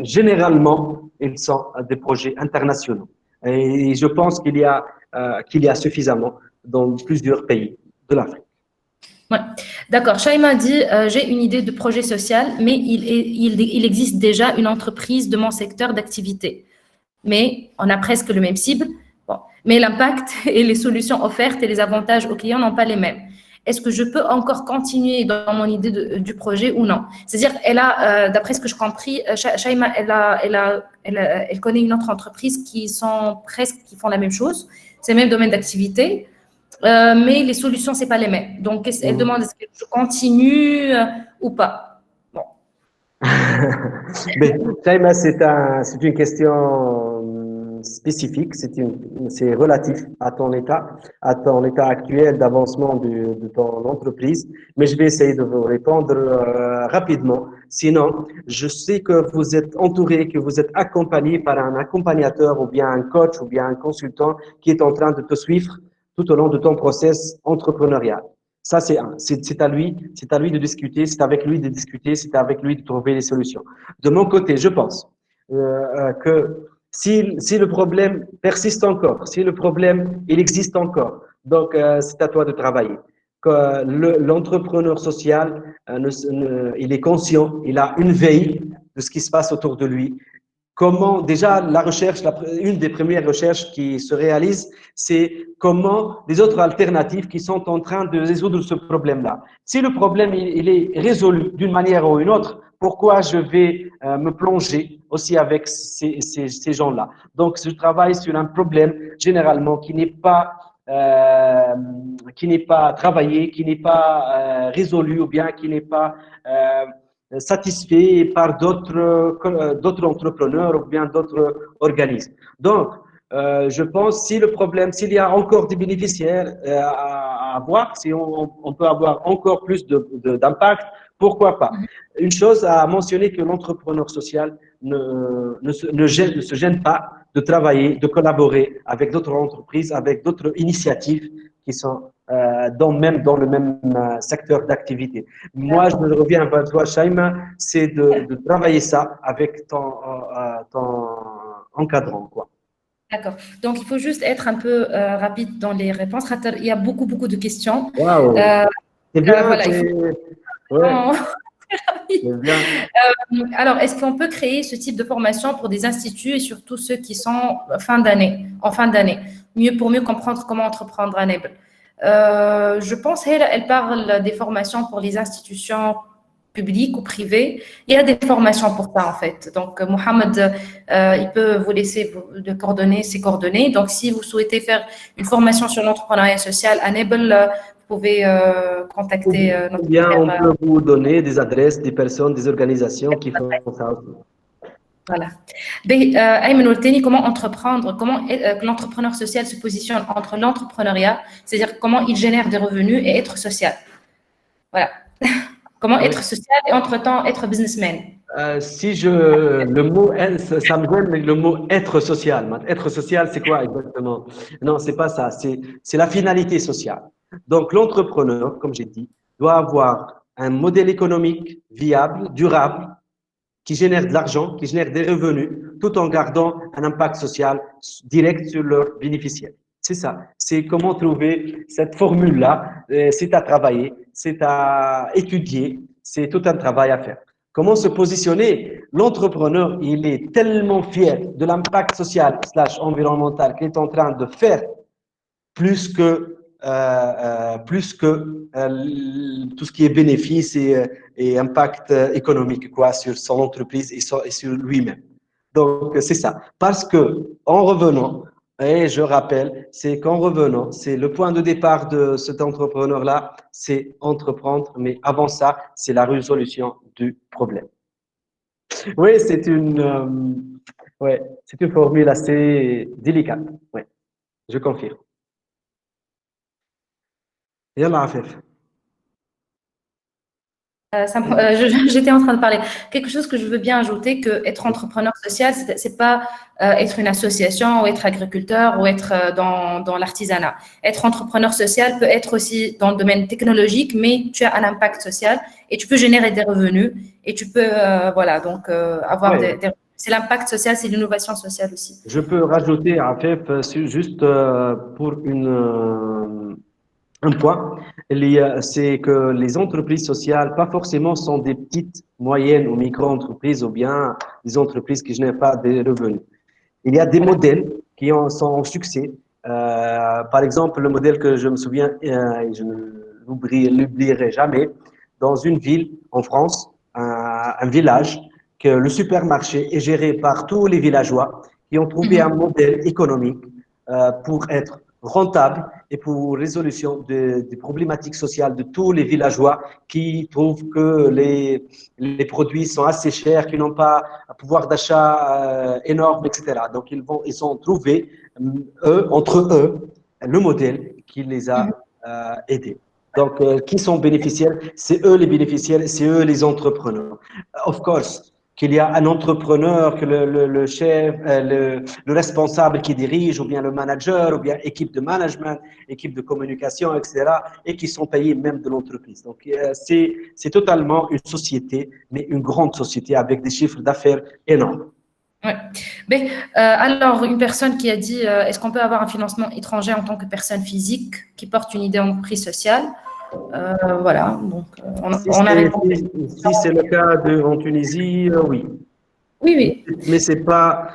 Généralement, ils sont des projets internationaux. Et je pense qu'il y a suffisamment dans plusieurs pays de l'Afrique. Ouais. D'accord. Shaima dit j'ai une idée de projet social, mais il existe déjà une entreprise de mon secteur d'activité. Mais on a presque le même cible. Bon. Mais l'impact et les solutions offertes et les avantages aux clients n'ont pas les mêmes. Est-ce que je peux encore continuer dans mon idée du projet ou non? C'est-à-dire, elle a, d'après ce que je compris, Shaima, elle connaît une autre entreprise qui font la même chose, c'est le même domaine d'activité. Mais les solutions, c'est pas les mêmes. Donc, elle demande est-ce que je continue ou pas. Bon. Mais, Shaima, c'est une question spécifique, c'est relatif à ton état actuel d'avancement de ton entreprise. Mais je vais essayer de vous répondre rapidement. Sinon, je sais que vous êtes entouré, que vous êtes accompagné par un accompagnateur ou bien un coach ou bien un consultant qui est en train de te suivre tout au long de ton process entrepreneurial. Ça, c'est à lui de discuter, c'est avec lui de discuter, c'est avec lui de trouver les solutions. De mon côté, je pense que si le problème persiste encore, si le problème, il existe encore, donc c'est à toi de travailler. que l'entrepreneur social, il est conscient, il a une veille de ce qui se passe autour de lui. Comment, déjà, la recherche, une des premières recherches qui se réalise, c'est comment les autres alternatives qui sont en train de résoudre ce problème-là. Si le problème, il est résolu d'une manière ou une autre, pourquoi je vais me plonger aussi avec ces gens-là? Donc, je travaille sur un problème, généralement, qui n'est pas travaillé, qui n'est pas résolu ou bien qui n'est pas satisfait par d'autres entrepreneurs ou bien d'autres organismes. Donc, je pense si le problème, s'il y a encore des bénéficiaires à avoir, si on peut avoir encore plus d'impact, pourquoi pas? Une chose à mentionner que l'entrepreneur social ne se gêne pas de travailler, de collaborer avec d'autres entreprises, avec d'autres initiatives qui sont même dans le même secteur d'activité. Moi, je reviens vers toi, Shaima, c'est de travailler ça avec ton encadrant, quoi. D'accord. Donc, il faut juste être un peu rapide dans les réponses. Il y a beaucoup de questions. Waouh! C'est bien, voilà, ouais. C'est bien. Alors, est-ce qu'on peut créer ce type de formation pour des instituts et surtout ceux qui sont en fin d'année, pour mieux comprendre comment entreprendre à Naples? Je pense elle parle des formations pour les institutions publiques ou privées. Il y a des formations pour ça, en fait. Donc, Mohamed, il peut vous laisser ses coordonnées. Donc, si vous souhaitez faire une formation sur l'entrepreneuriat social à Naples, vous pouvez contacter notre bien, on peut vous donner des adresses, des personnes, des organisations qui font ça. Voilà. Ayman Olteni, comment entreprendre, comment l'entrepreneur social se positionne entre l'entrepreneuriat, c'est-à-dire comment il génère des revenus et être social. Voilà. Comment être social et entre-temps être businessman. Le mot, ça me gêne, mais le mot être social. Être social, c'est quoi exactement? Non, c'est pas ça. C'est la finalité sociale. Donc, l'entrepreneur, comme j'ai dit, doit avoir un modèle économique viable, durable, qui génère de l'argent, qui génère des revenus, tout en gardant un impact social direct sur leurs bénéficiaires. C'est ça. C'est comment trouver cette formule-là. C'est à travailler, c'est à étudier, c'est tout un travail à faire. Comment se positionner? L'entrepreneur, il est tellement fier de l'impact social / environnemental qu'il est en train de faire, plus que tout ce qui est bénéfice et impact économique sur son entreprise et sur lui-même. Donc, c'est ça. Parce que, en revenant, et je rappelle, c'est qu'en revenant, c'est le point de départ de cet entrepreneur-là, c'est entreprendre, mais avant ça, c'est la résolution du problème. Oui, c'est une formule assez délicate. Oui, je confirme. Yallah, Afif. J'étais en train de parler. Quelque chose que je veux bien ajouter, que être entrepreneur social, c'est pas être une association ou être agriculteur ou être dans l'artisanat. Être entrepreneur social peut être aussi dans le domaine technologique, mais tu as un impact social et tu peux générer des revenus et tu peux avoir des c'est l'impact social, c'est l'innovation sociale aussi. Je peux rajouter, Afif, juste pour un point, c'est que les entreprises sociales, pas forcément sont des petites, moyennes ou micro-entreprises ou bien des entreprises qui ne génèrent pas des revenus. Il y a des modèles qui sont en succès. Par exemple, le modèle que je me souviens, je ne l'oublierai jamais, dans une ville en France, un village, que le supermarché est géré par tous les villageois qui ont trouvé un modèle économique pour être rentable et pour résolution des problématiques sociales de tous les villageois qui trouvent que les produits sont assez chers, qu'ils n'ont pas un pouvoir d'achat énorme, etc. Donc, ils ont trouvé, entre eux, le modèle qui les a aidés. Donc, qui sont bénéficiaires? C'est eux les bénéficiaires, c'est eux les entrepreneurs. Of course, qu'il y a un entrepreneur, que le chef, le responsable qui dirige, ou bien le manager, ou bien équipe de management, équipe de communication, etc., et qui sont payés même de l'entreprise. Donc, c'est totalement une société, mais une grande société avec des chiffres d'affaires énormes. Ouais. Mais, alors, une personne qui a dit est-ce qu'on peut avoir un financement étranger en tant que personne physique qui porte une idée d'entreprise sociale? Voilà, donc Si on a répondu. si c'est le cas en Tunisie, oui. Oui, oui. Mais c'est pas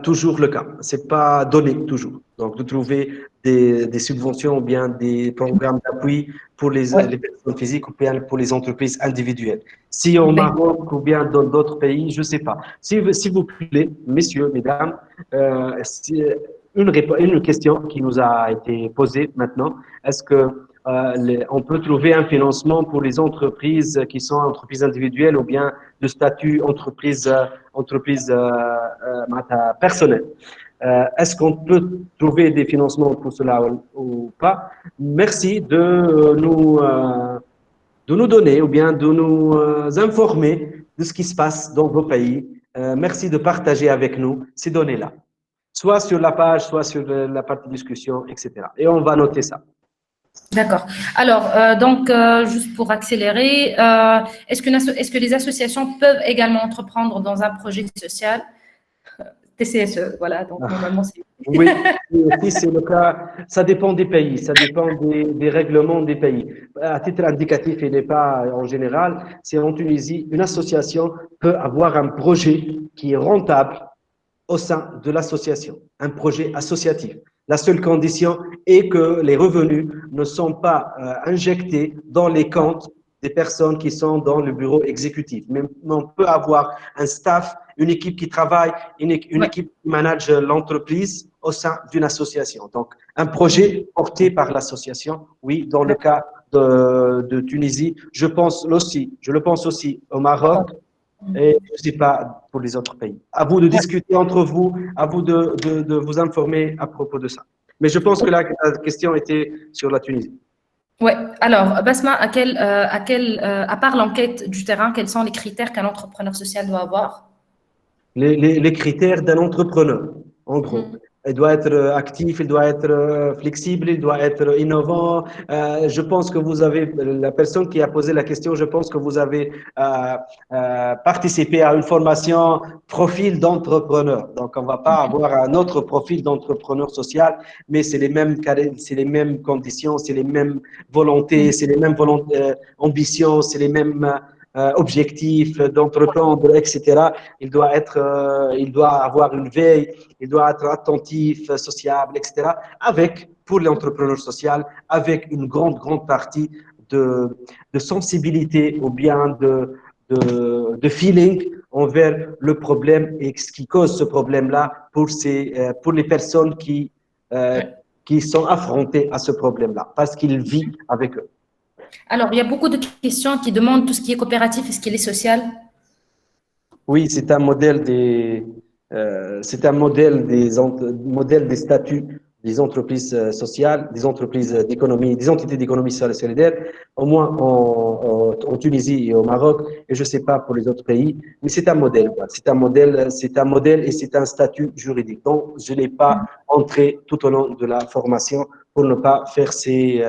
toujours le cas. C'est pas donné toujours. Donc, de trouver des subventions ou bien des programmes d'appui pour Ouais. les personnes physiques ou bien pour les entreprises individuelles. Si au Oui. Maroc ou bien dans d'autres pays, je sais pas. S'il vous plaît, messieurs, mesdames, une question qui nous a été posée maintenant. Est-ce que on peut trouver un financement pour les entreprises qui sont entreprises individuelles ou bien de statut entreprise personnelle. Est-ce qu'on peut trouver des financements pour cela ou pas? Merci de nous donner ou bien de nous informer de ce qui se passe dans vos pays. Merci de partager avec nous ces données-là, soit sur la page, soit sur la partie discussion, etc. Et on va noter ça. D'accord. Alors, donc, juste pour accélérer, est-ce que les associations peuvent également entreprendre dans un projet social? TCSE, voilà, donc normalement c'est… Oui, si c'est le cas, ça dépend des pays, ça dépend des règlements des pays. À titre indicatif, il n'est pas en général, c'est en Tunisie, une association peut avoir un projet qui est rentable au sein de l'association, un projet associatif. La seule condition est que les revenus ne sont pas injectés dans les comptes des personnes qui sont dans le bureau exécutif. Mais on peut avoir un staff, une équipe qui travaille, une équipe qui manage l'entreprise au sein d'une association. Donc, un projet porté par l'association, oui, dans le cas de Tunisie. Je le pense aussi au Maroc. Et je ne sais pas pour les autres pays. À vous de discuter entre vous, à vous de vous informer à propos de ça. Mais je pense que la question était sur la Tunisie. Oui. Alors, Basma, à part l'enquête du terrain, quels sont les critères qu'un entrepreneur social doit avoir? Les critères d'un entrepreneur, en gros. Il doit être actif, il doit être flexible, il doit être innovant. Je pense que vous avez, la personne qui a posé la question, je pense que vous avez participé à une formation profil d'entrepreneur. Donc, on ne va pas avoir un autre profil d'entrepreneur social, mais c'est les mêmes conditions, c'est les mêmes volontés, c'est les mêmes ambitions, c'est les mêmes objectifs d'entreprendre, etc. Il doit avoir une veille, il doit être attentif, sociable, etc. Pour l'entrepreneur social, avec une grande partie de sensibilité ou bien de feeling envers le problème et ce qui cause ce problème-là pour les personnes qui sont affrontées à ce problème-là, parce qu'ils vivent avec eux. Alors, il y a beaucoup de questions qui demandent tout ce qui est coopératif et ce qui est social. Oui, c'est un modèle des statuts des entreprises sociales, des entreprises d'économie, des entités d'économie sociale et solidaire, au moins en Tunisie et au Maroc, et je ne sais pas pour les autres pays, mais c'est un modèle. C'est un modèle et c'est un statut juridique. Donc, je n'ai pas entré tout au long de la formation pour ne pas faire ces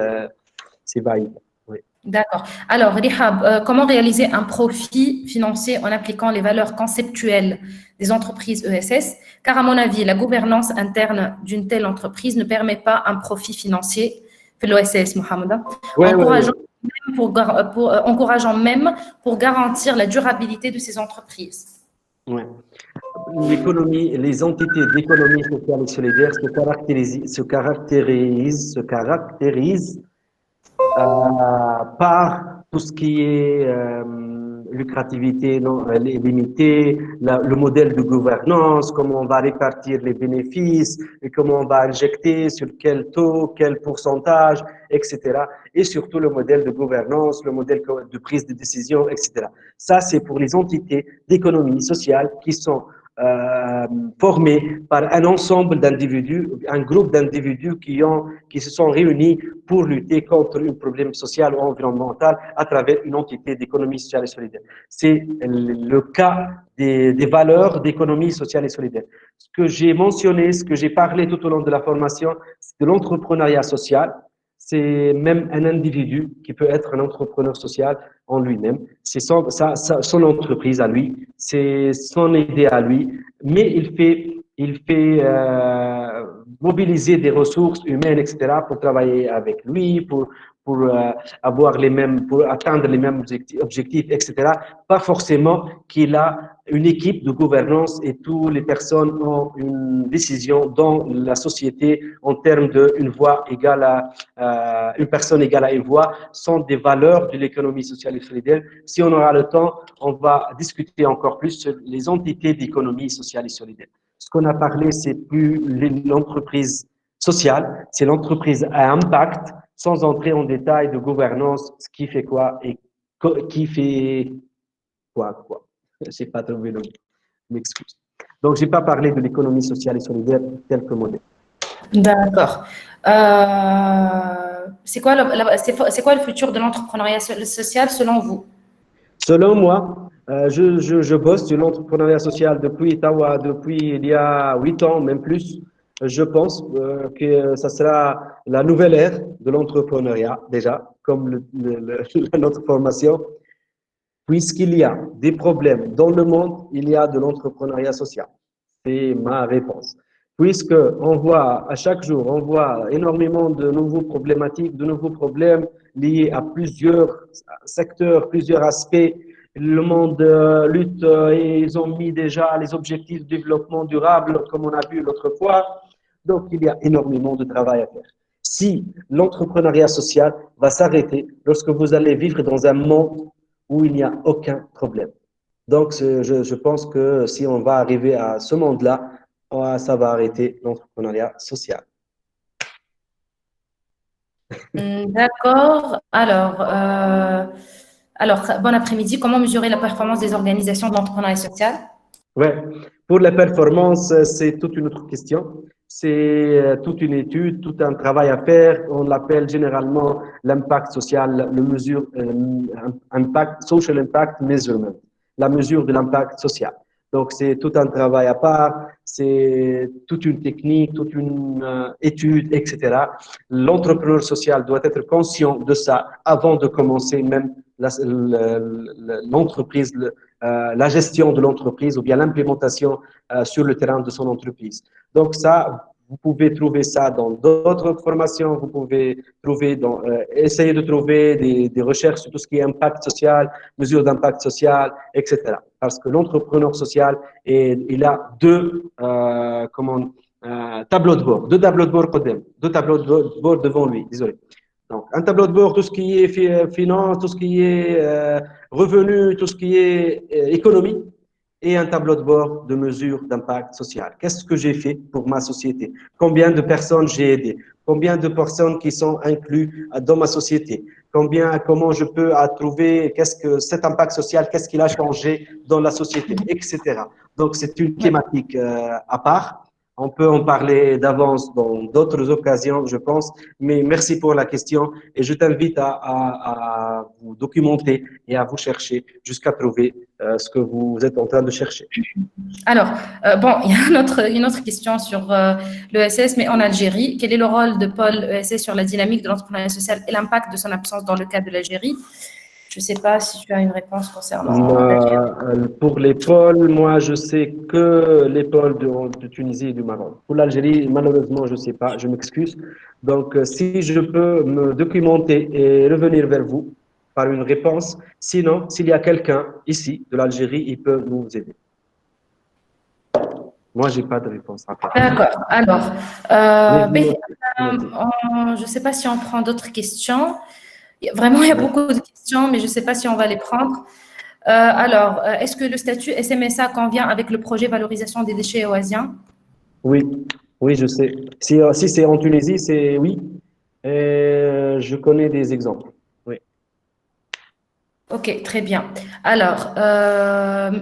bails. Oui. D'accord. Alors, Rihab, comment réaliser un profit financier en appliquant les valeurs conceptuelles des entreprises ESS? Car à mon avis, la gouvernance interne d'une telle entreprise ne permet pas un profit financier pour l'ESS, Mohamed. Encourageant même pour garantir la durabilité de ces entreprises. Ouais. Les entités d'économie sociale et solidaire se caractérisent par tout ce qui est lucrativité limitée, le modèle de gouvernance, comment on va répartir les bénéfices, et comment on va injecter, sur quel taux, quel pourcentage, etc. Et surtout le modèle de gouvernance, le modèle de prise de décision, etc. Ça, c'est pour les entités d'économie sociale qui sont formés par un ensemble d'individus, un groupe d'individus qui se sont réunis pour lutter contre un problème social ou environnemental à travers une entité d'économie sociale et solidaire. C'est le cas des valeurs d'économie sociale et solidaire. Ce que j'ai mentionné, ce que j'ai parlé tout au long de la formation, c'est de l'entrepreneuriat social. C'est même un individu qui peut être un entrepreneur social en lui-même. C'est son entreprise à lui, c'est son idée à lui, mais il fait mobiliser des ressources humaines, etc., pour travailler avec lui, pour pour avoir les mêmes, pour atteindre les mêmes objectifs, etc. Pas forcément qu'il a une équipe de gouvernance et toutes les personnes ont une décision dans la société en termes d'une voix égale à une personne égale à une voix, sont des valeurs de l'économie sociale et solidaire. Si on aura le temps, on va discuter encore plus sur les entités d'économie sociale et solidaire. Ce qu'on a parlé, c'est plus l'entreprise sociale, c'est l'entreprise à impact, sans entrer en détail de gouvernance, ce qui fait quoi et qui fait quoi. Je n'ai pas trouvé le mot, je m'excuse. Donc, je n'ai pas parlé de l'économie sociale et solidaire tel que modèle. D'accord. C'est quoi le futur de l'entrepreneuriat social selon vous? Selon moi, je bosse sur l'entrepreneuriat social depuis Tawa, depuis il y a 8 ans, même plus. Je pense que ça sera la nouvelle ère de l'entrepreneuriat, déjà, comme notre formation. Puisqu'il y a des problèmes dans le monde, il y a de l'entrepreneuriat social. C'est ma réponse. Puisque on voit à chaque jour, on voit énormément de nouveaux problématiques, de nouveaux problèmes liés à plusieurs secteurs, plusieurs aspects. Le monde lutte et ils ont mis déjà les objectifs de développement durable, comme on a vu l'autre fois. Donc, il y a énormément de travail à faire. Si l'entrepreneuriat social va s'arrêter lorsque vous allez vivre dans un monde où il n'y a aucun problème. Donc, je pense que si on va arriver à ce monde-là, ça va arrêter l'entrepreneuriat social. D'accord. Alors, bon après-midi. Comment mesurer la performance des organisations de l'entrepreneuriat social? Ouais. Pour la performance, c'est toute une autre question. C'est toute une étude, tout un travail à faire. On l'appelle généralement l'impact social, social impact measurement, la mesure de l'impact social. Donc, c'est tout un travail à part, c'est toute une technique, toute une étude, etc. L'entrepreneur social doit être conscient de ça avant de commencer même l'entreprise, la gestion de l'entreprise ou bien l'implémentation sur le terrain de son entreprise. Donc ça, vous pouvez trouver ça dans d'autres formations, vous pouvez trouver essayer de trouver des recherches sur tout ce qui est impact social, mesures d'impact social, etc. Parce que l'entrepreneur social, il a deux tableaux de bord, deux tableaux de bord devant lui, désolé. Donc, un tableau de bord, tout ce qui est finance, tout ce qui est revenu, tout ce qui est économie, et un tableau de bord de mesures d'impact social. Qu'est-ce que j'ai fait pour ma société? Combien de personnes j'ai aidé? Combien de personnes qui sont incluses dans ma société? Comment je peux trouver cet impact social, qu'est-ce qu'il a changé dans la société, etc. Donc, c'est une thématique à part. On peut en parler d'avance dans d'autres occasions, je pense, mais merci pour la question et je t'invite à vous documenter et à vous chercher jusqu'à trouver ce que vous êtes en train de chercher. Alors, bon, il y a une autre question sur l'ESS, mais en Algérie. Quel est le rôle de pôle ESS sur la dynamique de l'entrepreneuriat social et l'impact de son absence dans le cas de l'Algérie? Je ne sais pas si tu as une réponse concernant l'Algérie. Pour les pôles, moi, je sais que les pôles de Tunisie et du Maroc. Pour l'Algérie, malheureusement, je ne sais pas, je m'excuse. Donc, si je peux me documenter et revenir vers vous par une réponse, sinon, s'il y a quelqu'un ici de l'Algérie, il peut nous aider. Moi, je n'ai pas de réponse à faire. D'accord. Alors, je ne sais pas si on prend d'autres questions. Vraiment, il y a beaucoup de questions, mais je ne sais pas si on va les prendre. Alors, est-ce que le statut SMSA convient avec le projet valorisation des déchets éoisiens? Oui, je sais. Si c'est en Tunisie, c'est oui. Je connais des exemples. Oui. Ok, très bien. Alors,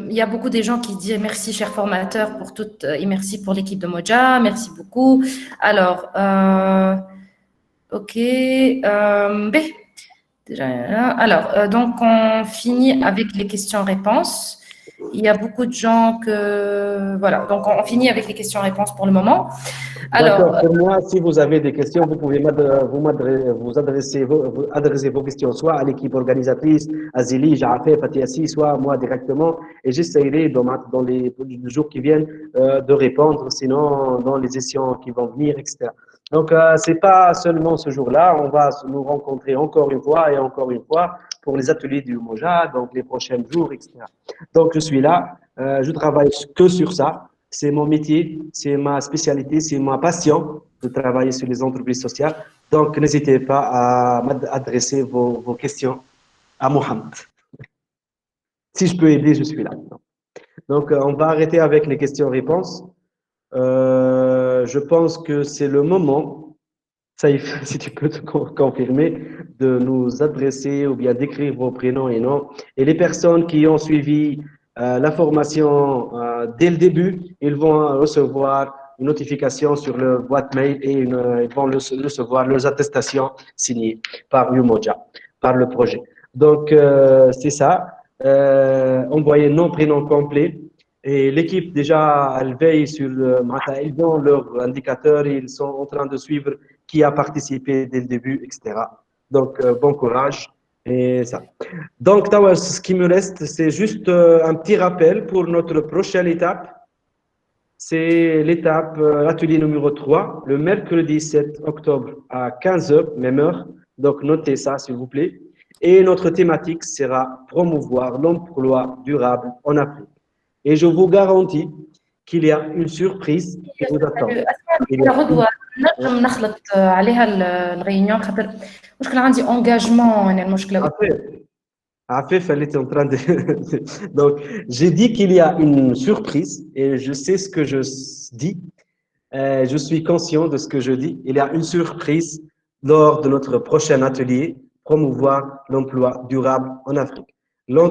il y a beaucoup de gens qui disent merci, cher formateur, pour tout, et merci pour l'équipe de Moja. Merci beaucoup. Alors, ok. Alors, donc, on finit avec les questions-réponses. Il y a beaucoup de gens que... Voilà, donc on finit avec les questions-réponses pour le moment. D'accord. Alors, Pour moi, si vous avez des questions, vous pouvez vous adresser vos questions soit à l'équipe organisatrice, à Zili, Jaafé, Fatiassi, soit à moi directement. Et j'essaierai dans les jours qui viennent de répondre, sinon dans les sessions qui vont venir, etc. Donc, c'est pas seulement ce jour-là, on va nous rencontrer encore une fois et encore une fois pour les ateliers du Moja, donc les prochains jours, etc. Donc, je suis là, je travaille que sur ça. C'est mon métier, c'est ma spécialité, c'est ma passion de travailler sur les entreprises sociales. Donc, n'hésitez pas à m'adresser vos questions à Mohamed. Si je peux aider, je suis là. Donc, on va arrêter avec les questions-réponses. Je pense que c'est le moment, Saïf, si tu peux te confirmer, de nous adresser ou bien d'écrire vos prénoms et noms. Et les personnes qui ont suivi la formation dès le début, ils vont recevoir une notification sur le boîte mail et ils vont recevoir leurs attestations signées par Umoja, par le projet. Donc, c'est ça. Envoyez nom, prénom complet. Et l'équipe, déjà, elle veille sur ils ont leurs indicateurs, ils sont en train de suivre qui a participé dès le début, etc. Donc, bon courage et ça. Donc, Tawas, ce qui me reste, c'est juste un petit rappel pour notre prochaine étape. C'est l'étape, l'atelier numéro 3, le mercredi 7 octobre à 15h, même heure. Donc, notez ça, s'il vous plaît. Et notre thématique sera promouvoir l'emploi durable en Afrique. Et je vous garantis qu'il y a une surprise qui vous attend. غدوة نجم نخلط عليها الريونيون خاطر مشكلة عندي engagement يعني المشكلة. Afif, elle était en train de... Donc, j'ai dit qu'il y a une surprise et je sais ce que je dis. Je suis conscient de ce que je dis. Il y a une surprise lors de notre prochain atelier, promouvoir l'emploi durable en Afrique. La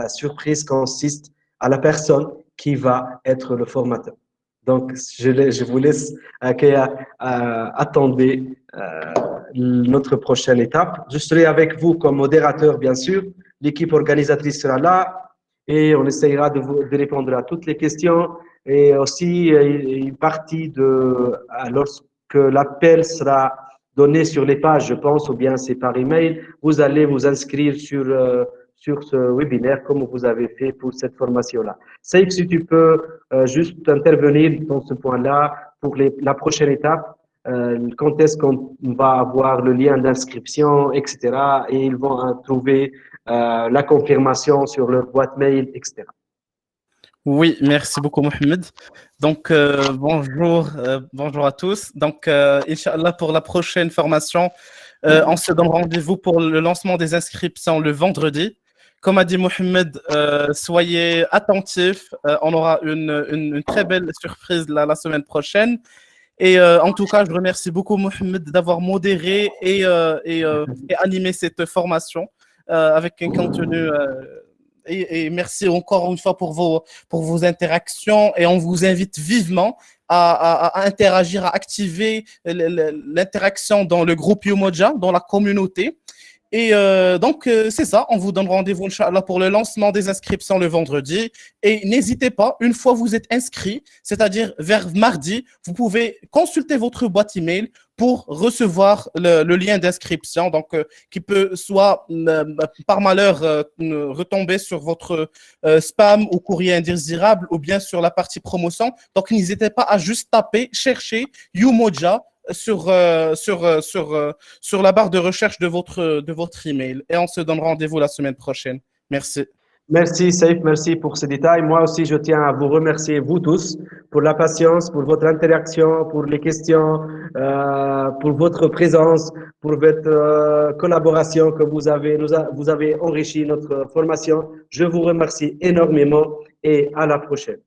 surprise consiste à la personne qui va être le formateur. Donc, je vous laisse attendre notre prochaine étape. Je serai avec vous comme modérateur, bien sûr. L'équipe organisatrice sera là et on essayera de répondre à toutes les questions. Et aussi, une partie lorsque l'appel sera donné sur les pages, je pense, ou bien c'est par email, vous allez vous inscrire sur ce webinaire comme vous avez fait pour cette formation-là. Saïf, si tu peux juste intervenir dans ce point-là pour la prochaine étape, quand est-ce qu'on va avoir le lien d'inscription, etc. Et ils vont trouver la confirmation sur leur boîte mail, etc. Oui, merci beaucoup, Mohamed. Donc, bonjour à tous. Donc, Inch'Allah, pour la prochaine formation, on se donne rendez-vous pour le lancement des inscriptions le vendredi. Comme a dit Mohamed, soyez attentifs. On aura une très belle surprise la semaine prochaine. Et en tout cas, je remercie beaucoup Mohamed d'avoir modéré et animé cette formation avec un contenu. Et merci encore une fois pour vos interactions. Et on vous invite vivement à interagir, à activer l'interaction dans le groupe Umoja, dans la communauté. Et donc, c'est ça, on vous donne rendez-vous, Inch'Allah, pour le lancement des inscriptions le vendredi. Et n'hésitez pas, une fois vous êtes inscrit, c'est-à-dire vers mardi, vous pouvez consulter votre boîte email pour recevoir le lien d'inscription, donc qui peut soit par malheur retomber sur votre spam ou courrier indésirable ou bien sur la partie promotion. Donc, n'hésitez pas à juste taper, chercher Umoja sur la barre de recherche de votre email. Et on se donne rendez-vous la semaine prochaine. Merci. Merci Saïf, merci pour ces détails. Moi aussi, je tiens à vous remercier, vous tous, pour la patience, pour votre interaction, pour les questions, pour votre présence, pour votre collaboration que vous avez enrichi notre formation. Je vous remercie énormément et à la prochaine.